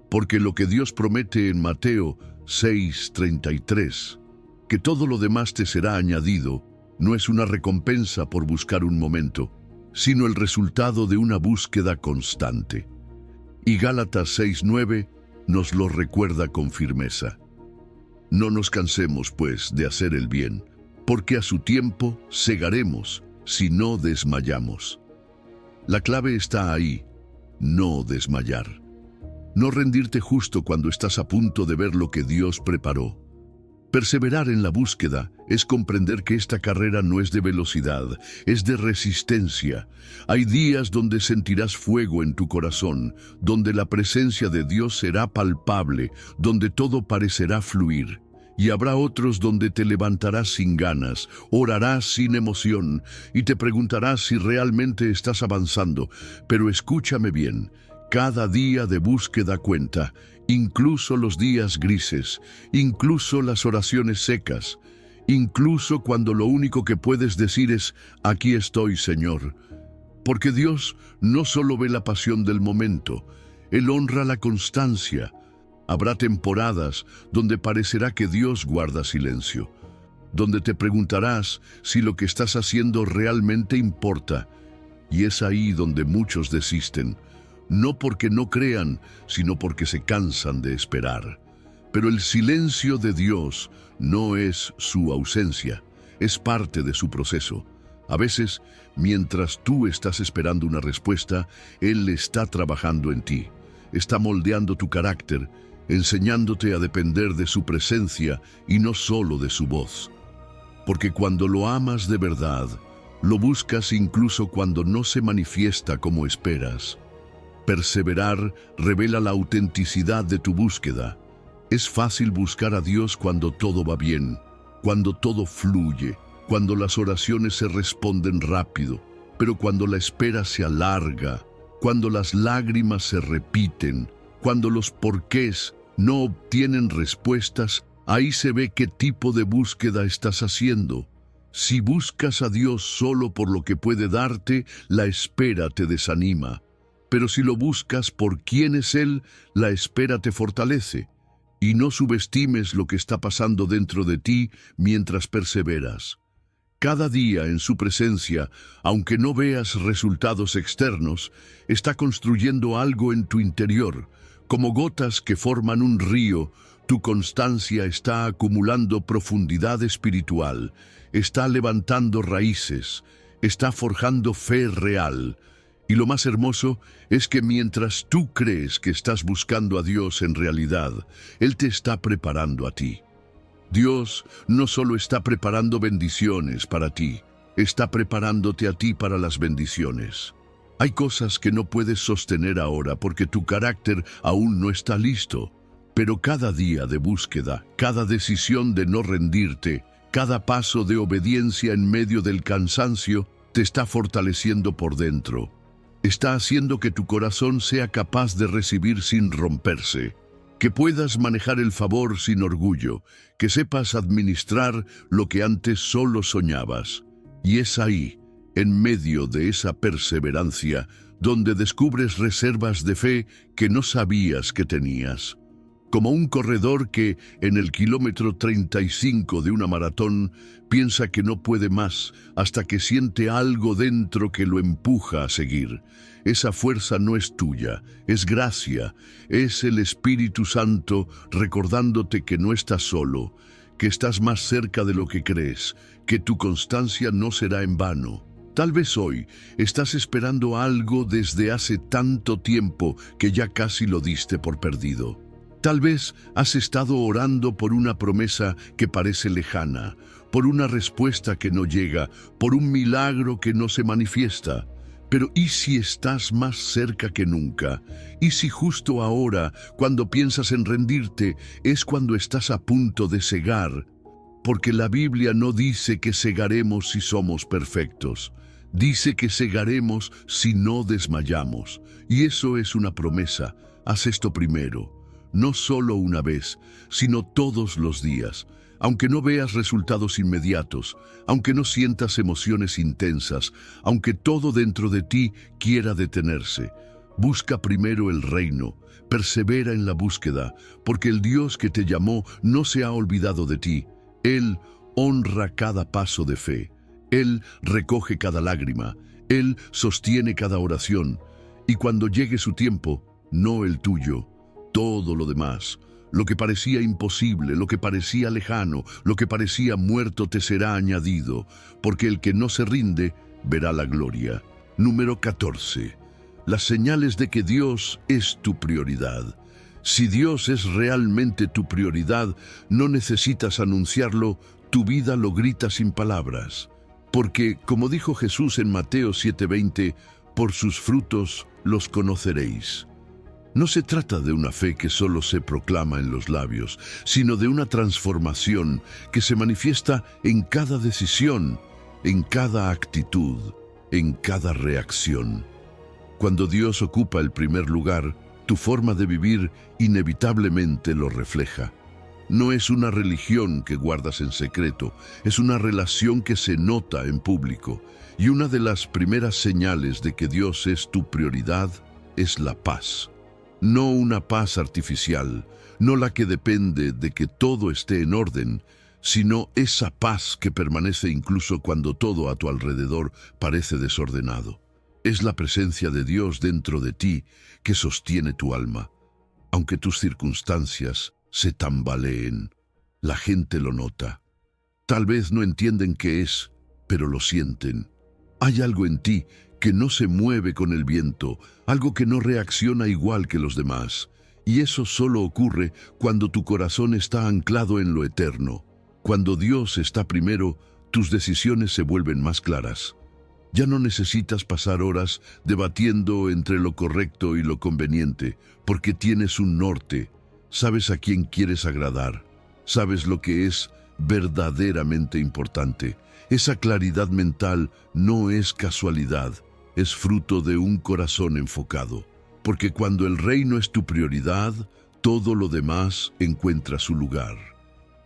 Porque lo que Dios promete en Mateo 6:33, que todo lo demás te será añadido, no es una recompensa por buscar un momento, sino el resultado de una búsqueda constante. Y Gálatas 6:9 nos lo recuerda con firmeza. No nos cansemos, pues, de hacer el bien, porque a su tiempo segaremos si no desmayamos. La clave está ahí, no desmayar. No rendirte justo cuando estás a punto de ver lo que Dios preparó. Perseverar en la búsqueda es comprender que esta carrera no es de velocidad, es de resistencia. Hay días donde sentirás fuego en tu corazón, donde la presencia de Dios será palpable, donde todo parecerá fluir. Y habrá otros donde te levantarás sin ganas, orarás sin emoción y te preguntarás si realmente estás avanzando. Pero escúchame bien, cada día de búsqueda cuenta. Incluso los días grises, incluso las oraciones secas, incluso cuando lo único que puedes decir es, aquí estoy, Señor. Porque Dios no solo ve la pasión del momento, Él honra la constancia. Habrá temporadas donde parecerá que Dios guarda silencio, donde te preguntarás si lo que estás haciendo realmente importa, y es ahí donde muchos desisten. No porque no crean, sino porque se cansan de esperar. Pero el silencio de Dios no es su ausencia, es parte de su proceso. A veces, mientras tú estás esperando una respuesta, Él está trabajando en ti. Está moldeando tu carácter, enseñándote a depender de su presencia y no solo de su voz. Porque cuando lo amas de verdad, lo buscas incluso cuando no se manifiesta como esperas. Perseverar revela la autenticidad de tu búsqueda. Es fácil buscar a Dios cuando todo va bien, cuando todo fluye, cuando las oraciones se responden rápido, pero cuando la espera se alarga, cuando las lágrimas se repiten, cuando los porqués no obtienen respuestas, ahí se ve qué tipo de búsqueda estás haciendo. Si buscas a Dios solo por lo que puede darte, la espera te desanima. Pero si lo buscas por quién es Él, la espera te fortalece. Y no subestimes lo que está pasando dentro de ti mientras perseveras. Cada día en su presencia, aunque no veas resultados externos, está construyendo algo en tu interior. Como gotas que forman un río, tu constancia está acumulando profundidad espiritual, está levantando raíces, está forjando fe real. Y lo más hermoso es que mientras tú crees que estás buscando a Dios en realidad, Él te está preparando a ti. Dios no solo está preparando bendiciones para ti, está preparándote a ti para las bendiciones. Hay cosas que no puedes sostener ahora porque tu carácter aún no está listo, pero cada día de búsqueda, cada decisión de no rendirte, cada paso de obediencia en medio del cansancio, te está fortaleciendo por dentro. Está haciendo que tu corazón sea capaz de recibir sin romperse, que puedas manejar el favor sin orgullo, que sepas administrar lo que antes solo soñabas. Y es ahí, en medio de esa perseverancia, donde descubres reservas de fe que no sabías que tenías. Como un corredor que, en el kilómetro 35 de una maratón, piensa que no puede más hasta que siente algo dentro que lo empuja a seguir. Esa fuerza no es tuya, es gracia, es el Espíritu Santo recordándote que no estás solo, que estás más cerca de lo que crees, que tu constancia no será en vano. Tal vez hoy estás esperando algo desde hace tanto tiempo que ya casi lo diste por perdido. Tal vez has estado orando por una promesa que parece lejana, por una respuesta que no llega, por un milagro que no se manifiesta. Pero ¿y si estás más cerca que nunca? ¿Y si justo ahora, cuando piensas en rendirte, es cuando estás a punto de cegar? Porque la Biblia no dice que cegaremos si somos perfectos. Dice que cegaremos si no desmayamos. Y eso es una promesa. Haz esto primero. No solo una vez, sino todos los días. Aunque no veas resultados inmediatos, aunque no sientas emociones intensas, aunque todo dentro de ti quiera detenerse, busca primero el reino, persevera en la búsqueda, porque el Dios que te llamó no se ha olvidado de ti. Él honra cada paso de fe, Él recoge cada lágrima, Él sostiene cada oración, y cuando llegue su tiempo, no el tuyo, todo lo demás, lo que parecía imposible, lo que parecía lejano, lo que parecía muerto te será añadido, porque el que no se rinde verá la gloria. Número 14. Las señales de que Dios es tu prioridad. Si Dios es realmente tu prioridad, no necesitas anunciarlo, tu vida lo grita sin palabras. Porque, como dijo Jesús en Mateo 7:20, por sus frutos los conoceréis. No se trata de una fe que solo se proclama en los labios, sino de una transformación que se manifiesta en cada decisión, en cada actitud, en cada reacción. Cuando Dios ocupa el primer lugar, tu forma de vivir inevitablemente lo refleja. No es una religión que guardas en secreto, es una relación que se nota en público. Y una de las primeras señales de que Dios es tu prioridad es la paz. No una paz artificial, no la que depende de que todo esté en orden, sino esa paz que permanece incluso cuando todo a tu alrededor parece desordenado. Es la presencia de Dios dentro de ti que sostiene tu alma. Aunque tus circunstancias se tambaleen, la gente lo nota. Tal vez no entienden qué es, pero lo sienten. Hay algo en ti que no se mueve con el viento, algo que no reacciona igual que los demás. Y eso solo ocurre cuando tu corazón está anclado en lo eterno. Cuando Dios está primero, tus decisiones se vuelven más claras. Ya no necesitas pasar horas debatiendo entre lo correcto y lo conveniente, porque tienes un norte. Sabes a quién quieres agradar. Sabes lo que es verdaderamente importante. Esa claridad mental no es casualidad, es fruto de un corazón enfocado. Porque cuando el reino es tu prioridad, todo lo demás encuentra su lugar.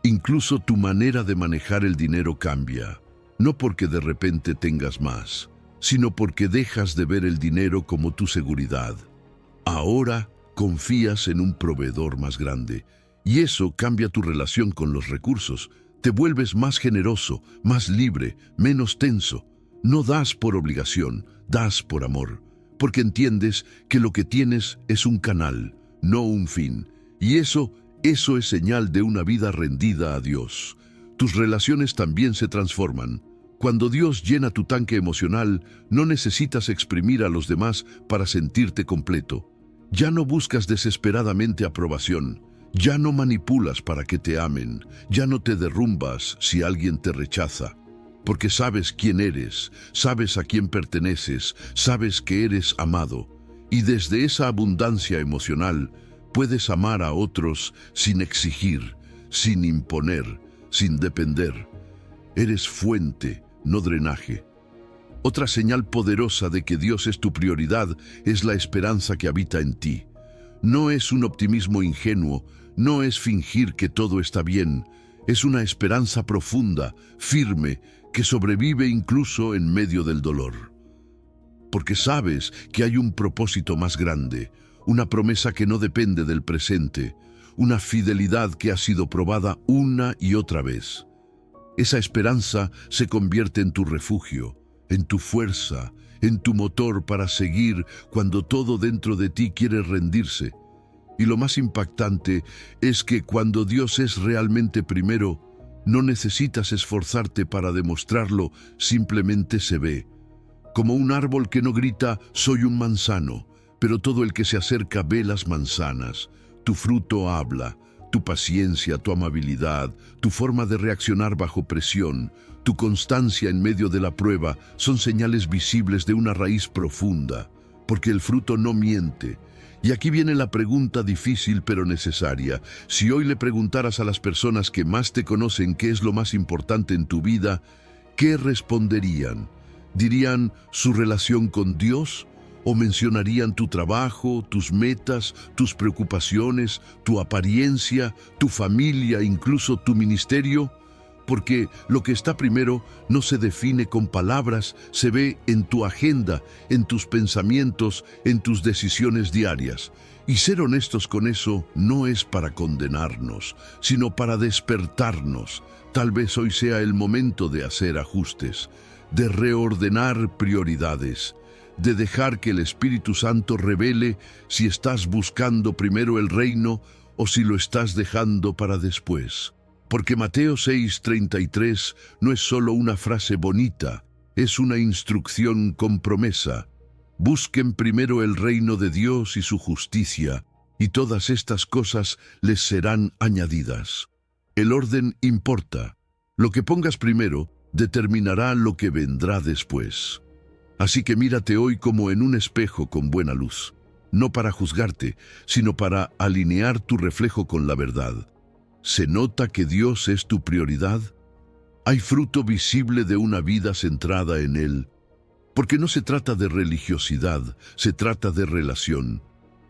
Incluso tu manera de manejar el dinero cambia. No porque de repente tengas más, sino porque dejas de ver el dinero como tu seguridad. Ahora confías en un proveedor más grande, y eso cambia tu relación con los recursos. Te vuelves más generoso, más libre, menos tenso. No das por obligación, das por amor, porque entiendes que lo que tienes es un canal, no un fin. Y eso es señal de una vida rendida a Dios. Tus relaciones también se transforman. Cuando Dios llena tu tanque emocional, no necesitas exprimir a los demás para sentirte completo. Ya no buscas desesperadamente aprobación. Ya no manipulas para que te amen. Ya no te derrumbas si alguien te rechaza. Porque sabes quién eres, sabes a quién perteneces, sabes que eres amado. Y desde esa abundancia emocional, puedes amar a otros sin exigir, sin imponer, sin depender. Eres fuente, no drenaje. Otra señal poderosa de que Dios es tu prioridad es la esperanza que habita en ti. No es un optimismo ingenuo, no es fingir que todo está bien. Es una esperanza profunda, firme, que sobrevive incluso en medio del dolor. Porque sabes que hay un propósito más grande, una promesa que no depende del presente, una fidelidad que ha sido probada una y otra vez. Esa esperanza se convierte en tu refugio, en tu fuerza, en tu motor para seguir cuando todo dentro de ti quiere rendirse. Y lo más impactante es que cuando Dios es realmente primero, no necesitas esforzarte para demostrarlo, simplemente se ve. Como un árbol que no grita, soy un manzano, pero todo el que se acerca ve las manzanas. Tu fruto habla, tu paciencia, tu amabilidad, tu forma de reaccionar bajo presión, tu constancia en medio de la prueba son señales visibles de una raíz profunda, porque el fruto no miente. Y aquí viene la pregunta difícil pero necesaria. Si hoy le preguntaras a las personas que más te conocen qué es lo más importante en tu vida, ¿qué responderían? ¿Dirían su relación con Dios? ¿O mencionarían tu trabajo, tus metas, tus preocupaciones, tu apariencia, tu familia, incluso tu ministerio? Porque lo que está primero no se define con palabras, se ve en tu agenda, en tus pensamientos, en tus decisiones diarias. Y ser honestos con eso no es para condenarnos, sino para despertarnos. Tal vez hoy sea el momento de hacer ajustes, de reordenar prioridades, de dejar que el Espíritu Santo revele si estás buscando primero el reino o si lo estás dejando para después. Porque Mateo 6:33 no es solo una frase bonita, es una instrucción con promesa. Busquen primero el reino de Dios y su justicia, y todas estas cosas les serán añadidas. El orden importa. Lo que pongas primero determinará lo que vendrá después. Así que mírate hoy como en un espejo con buena luz, no para juzgarte, sino para alinear tu reflejo con la verdad. ¿Se nota que Dios es tu prioridad? ¿Hay fruto visible de una vida centrada en Él? Porque no se trata de religiosidad, se trata de relación.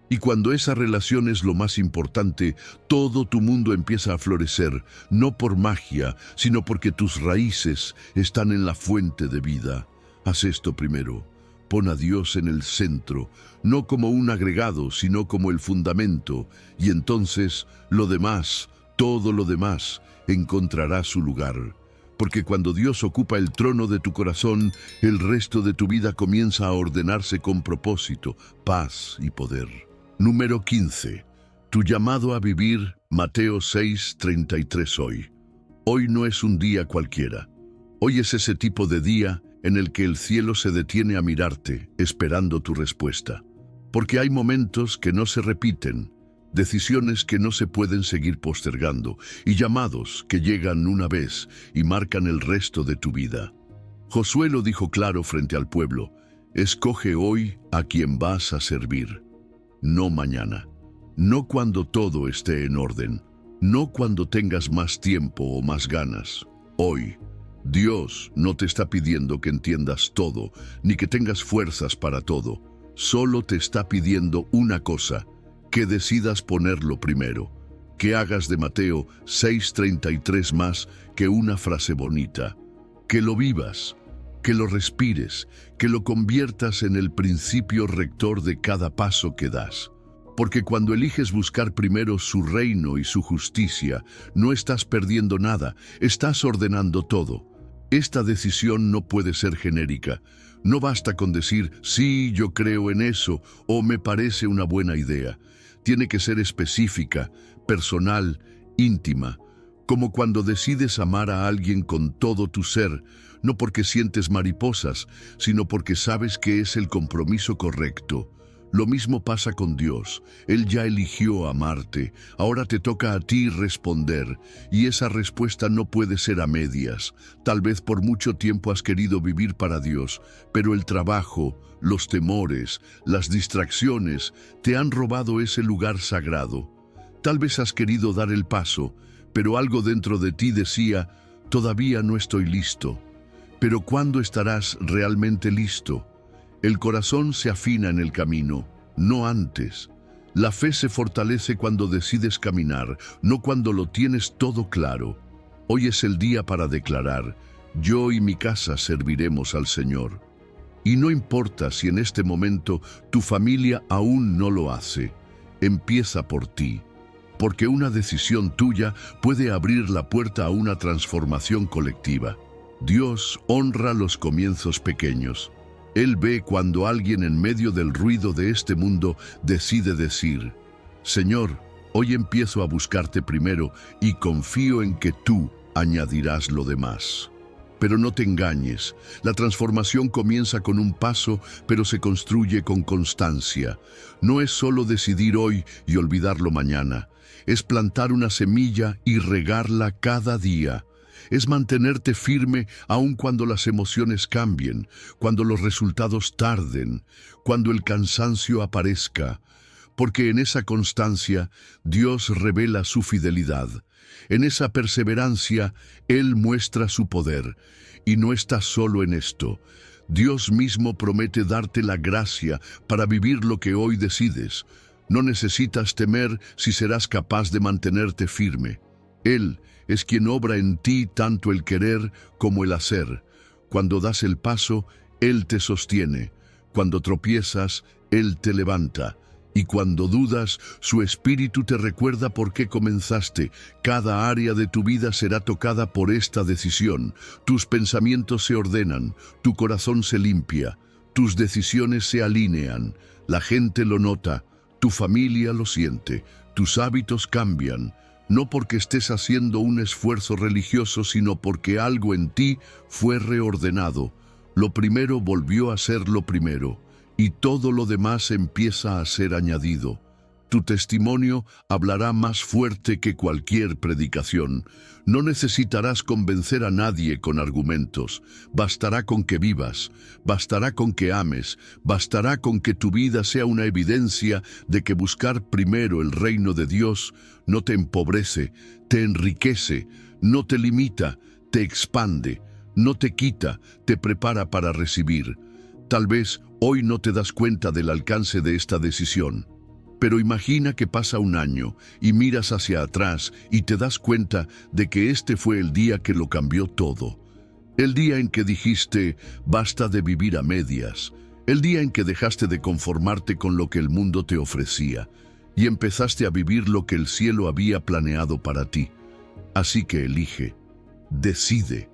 Y cuando esa relación es lo más importante, todo tu mundo empieza a florecer, no por magia, sino porque tus raíces están en la fuente de vida. Haz esto primero. Pon a Dios en el centro, no como un agregado, sino como el fundamento, y entonces lo demás, todo lo demás, encontrará su lugar. Porque cuando Dios ocupa el trono de tu corazón, el resto de tu vida comienza a ordenarse con propósito, paz y poder. Número 15. Tu llamado a vivir, Mateo 6:33 hoy. Hoy no es un día cualquiera. Hoy es ese tipo de día en el que el cielo se detiene a mirarte, esperando tu respuesta. Porque hay momentos que no se repiten, decisiones que no se pueden seguir postergando y llamados que llegan una vez y marcan el resto de tu vida. Josué lo dijo claro frente al pueblo: escoge hoy a quien vas a servir. No mañana, no cuando todo esté en orden, no cuando tengas más tiempo o más ganas. Hoy, Dios no te está pidiendo que entiendas todo, ni que tengas fuerzas para todo. Solo te está pidiendo una cosa: que decidas ponerlo primero, que hagas de Mateo 6:33 más que una frase bonita, que lo vivas, que lo respires, que lo conviertas en el principio rector de cada paso que das. Porque cuando eliges buscar primero su reino y su justicia, no estás perdiendo nada, estás ordenando todo. Esta decisión no puede ser genérica. No basta con decir, sí, yo creo en eso, o me parece una buena idea. Tiene que ser específica, personal, íntima, como cuando decides amar a alguien con todo tu ser, no porque sientes mariposas, sino porque sabes que es el compromiso correcto. Lo mismo pasa con Dios. Él ya eligió amarte, ahora te toca a ti responder, y esa respuesta no puede ser a medias. Tal vez por mucho tiempo has querido vivir para Dios, pero el trabajo, los temores, las distracciones te han robado ese lugar sagrado. Tal vez has querido dar el paso, pero algo dentro de ti decía, todavía no estoy listo. Pero ¿cuándo estarás realmente listo? El corazón se afina en el camino, no antes. La fe se fortalece cuando decides caminar, no cuando lo tienes todo claro. Hoy es el día para declarar, yo y mi casa serviremos al Señor. Y no importa si en este momento tu familia aún no lo hace, empieza por ti. Porque una decisión tuya puede abrir la puerta a una transformación colectiva. Dios honra los comienzos pequeños. Él ve cuando alguien en medio del ruido de este mundo decide decir, Señor, hoy empiezo a buscarte primero y confío en que tú añadirás lo demás. Pero no te engañes, la transformación comienza con un paso, pero se construye con constancia. No es solo decidir hoy y olvidarlo mañana, es plantar una semilla y regarla cada día. Es mantenerte firme aun cuando las emociones cambien, cuando los resultados tarden, cuando el cansancio aparezca, porque en esa constancia Dios revela su fidelidad. En esa perseverancia Él muestra su poder. Y no estás solo en esto. Dios mismo promete darte la gracia para vivir lo que hoy decides. No necesitas temer si serás capaz de mantenerte firme. Él es quien obra en ti tanto el querer como el hacer. Cuando das el paso, Él te sostiene. Cuando tropiezas, Él te levanta. Y cuando dudas, su espíritu te recuerda por qué comenzaste. Cada área de tu vida será tocada por esta decisión. Tus pensamientos se ordenan, tu corazón se limpia, tus decisiones se alinean. La gente lo nota, tu familia lo siente, tus hábitos cambian. No porque estés haciendo un esfuerzo religioso, sino porque algo en ti fue reordenado. Lo primero volvió a ser lo primero, y todo lo demás empieza a ser añadido. Tu testimonio hablará más fuerte que cualquier predicación. No necesitarás convencer a nadie con argumentos. Bastará con que vivas, bastará con que ames, bastará con que tu vida sea una evidencia de que buscar primero el reino de Dios no te empobrece, te enriquece, no te limita, te expande, no te quita, te prepara para recibir. Tal vez hoy no te das cuenta del alcance de esta decisión. Pero imagina que pasa un año y miras hacia atrás y te das cuenta de que este fue el día que lo cambió todo. El día en que dijiste, basta de vivir a medias. El día en que dejaste de conformarte con lo que el mundo te ofrecía y empezaste a vivir lo que el cielo había planeado para ti. Así que elige, decide,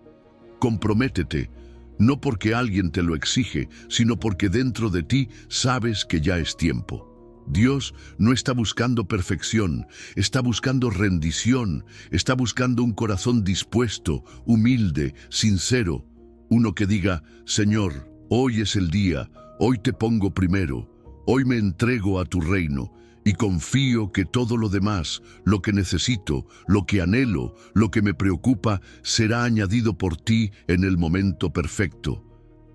comprométete, no porque alguien te lo exige, sino porque dentro de ti sabes que ya es tiempo. Dios no está buscando perfección, está buscando rendición, está buscando un corazón dispuesto, humilde, sincero. Uno que diga, Señor, hoy es el día, hoy te pongo primero, hoy me entrego a tu reino y confío que todo lo demás, lo que necesito, lo que anhelo, lo que me preocupa, será añadido por ti en el momento perfecto.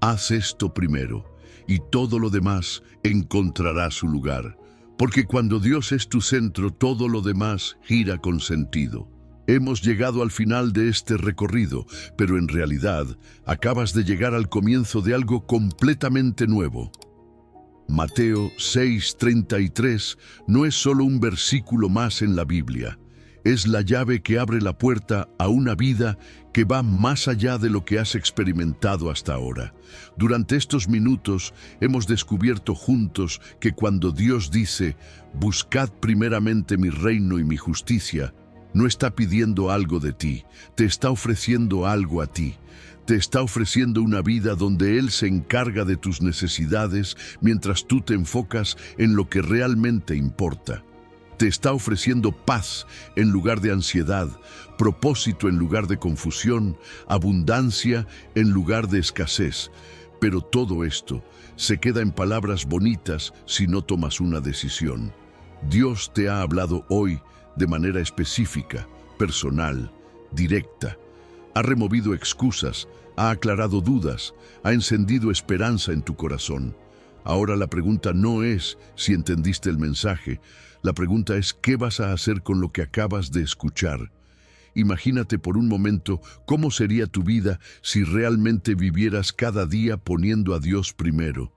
Haz esto primero y todo lo demás encontrará su lugar. Porque cuando Dios es tu centro, todo lo demás gira con sentido. Hemos llegado al final de este recorrido, pero en realidad acabas de llegar al comienzo de algo completamente nuevo. Mateo 6:33 no es solo un versículo más en la Biblia. Es la llave que abre la puerta a una vida que va más allá de lo que has experimentado hasta ahora. Durante estos minutos hemos descubierto juntos que cuando Dios dice, buscad primeramente mi reino y mi justicia, no está pidiendo algo de ti, te está ofreciendo algo a ti. Te está ofreciendo una vida donde Él se encarga de tus necesidades mientras tú te enfocas en lo que realmente importa. Te está ofreciendo paz en lugar de ansiedad, propósito en lugar de confusión, abundancia en lugar de escasez. Pero todo esto se queda en palabras bonitas si no tomas una decisión. Dios te ha hablado hoy de manera específica, personal, directa. Ha removido excusas, ha aclarado dudas, ha encendido esperanza en tu corazón. Ahora la pregunta no es si entendiste el mensaje, la pregunta es ¿qué vas a hacer con lo que acabas de escuchar? Imagínate por un momento cómo sería tu vida si realmente vivieras cada día poniendo a Dios primero.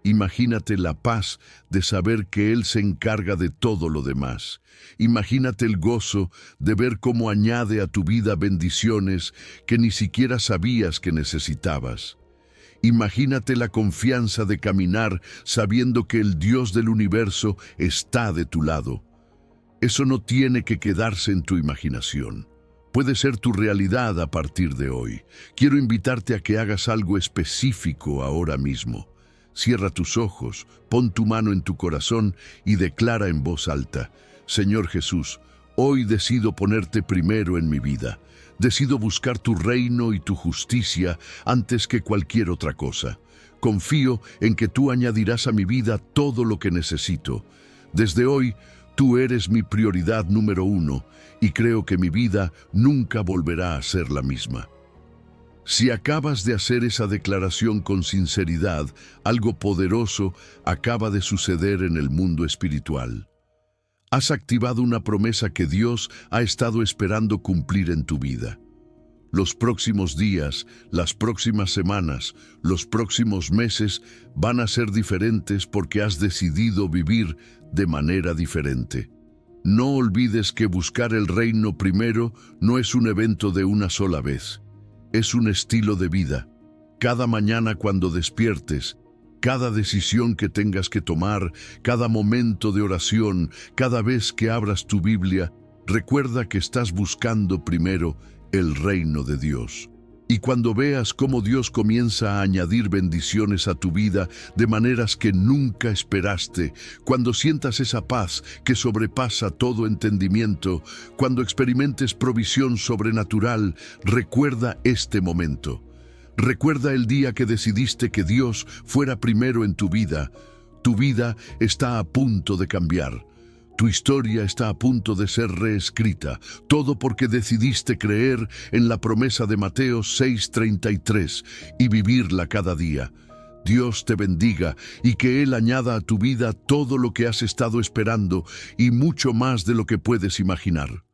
Imagínate la paz de saber que Él se encarga de todo lo demás. Imagínate el gozo de ver cómo añade a tu vida bendiciones que ni siquiera sabías que necesitabas. Imagínate la confianza de caminar sabiendo que el Dios del universo está de tu lado. Eso no tiene que quedarse en tu imaginación. Puede ser tu realidad a partir de hoy. Quiero invitarte a que hagas algo específico ahora mismo. Cierra tus ojos, pon tu mano en tu corazón y declara en voz alta, Señor Jesús, hoy decido ponerte primero en mi vida. Decido buscar tu reino y tu justicia antes que cualquier otra cosa. Confío en que tú añadirás a mi vida todo lo que necesito. Desde hoy, tú eres mi prioridad número 1 y creo que mi vida nunca volverá a ser la misma. Si acabas de hacer esa declaración con sinceridad, algo poderoso acaba de suceder en el mundo espiritual. Has activado una promesa que Dios ha estado esperando cumplir en tu vida. Los próximos días, las próximas semanas, los próximos meses van a ser diferentes porque has decidido vivir de manera diferente. No olvides que buscar el reino primero no es un evento de una sola vez. Es un estilo de vida. Cada mañana cuando despiertes, cada decisión que tengas que tomar, cada momento de oración, cada vez que abras tu Biblia, recuerda que estás buscando primero el reino de Dios. Y cuando veas cómo Dios comienza a añadir bendiciones a tu vida de maneras que nunca esperaste, cuando sientas esa paz que sobrepasa todo entendimiento, cuando experimentes provisión sobrenatural, recuerda este momento. Recuerda el día que decidiste que Dios fuera primero en tu vida. Tu vida está a punto de cambiar. Tu historia está a punto de ser reescrita, todo porque decidiste creer en la promesa de Mateo 6:33 y vivirla cada día. Dios te bendiga y que Él añada a tu vida todo lo que has estado esperando y mucho más de lo que puedes imaginar.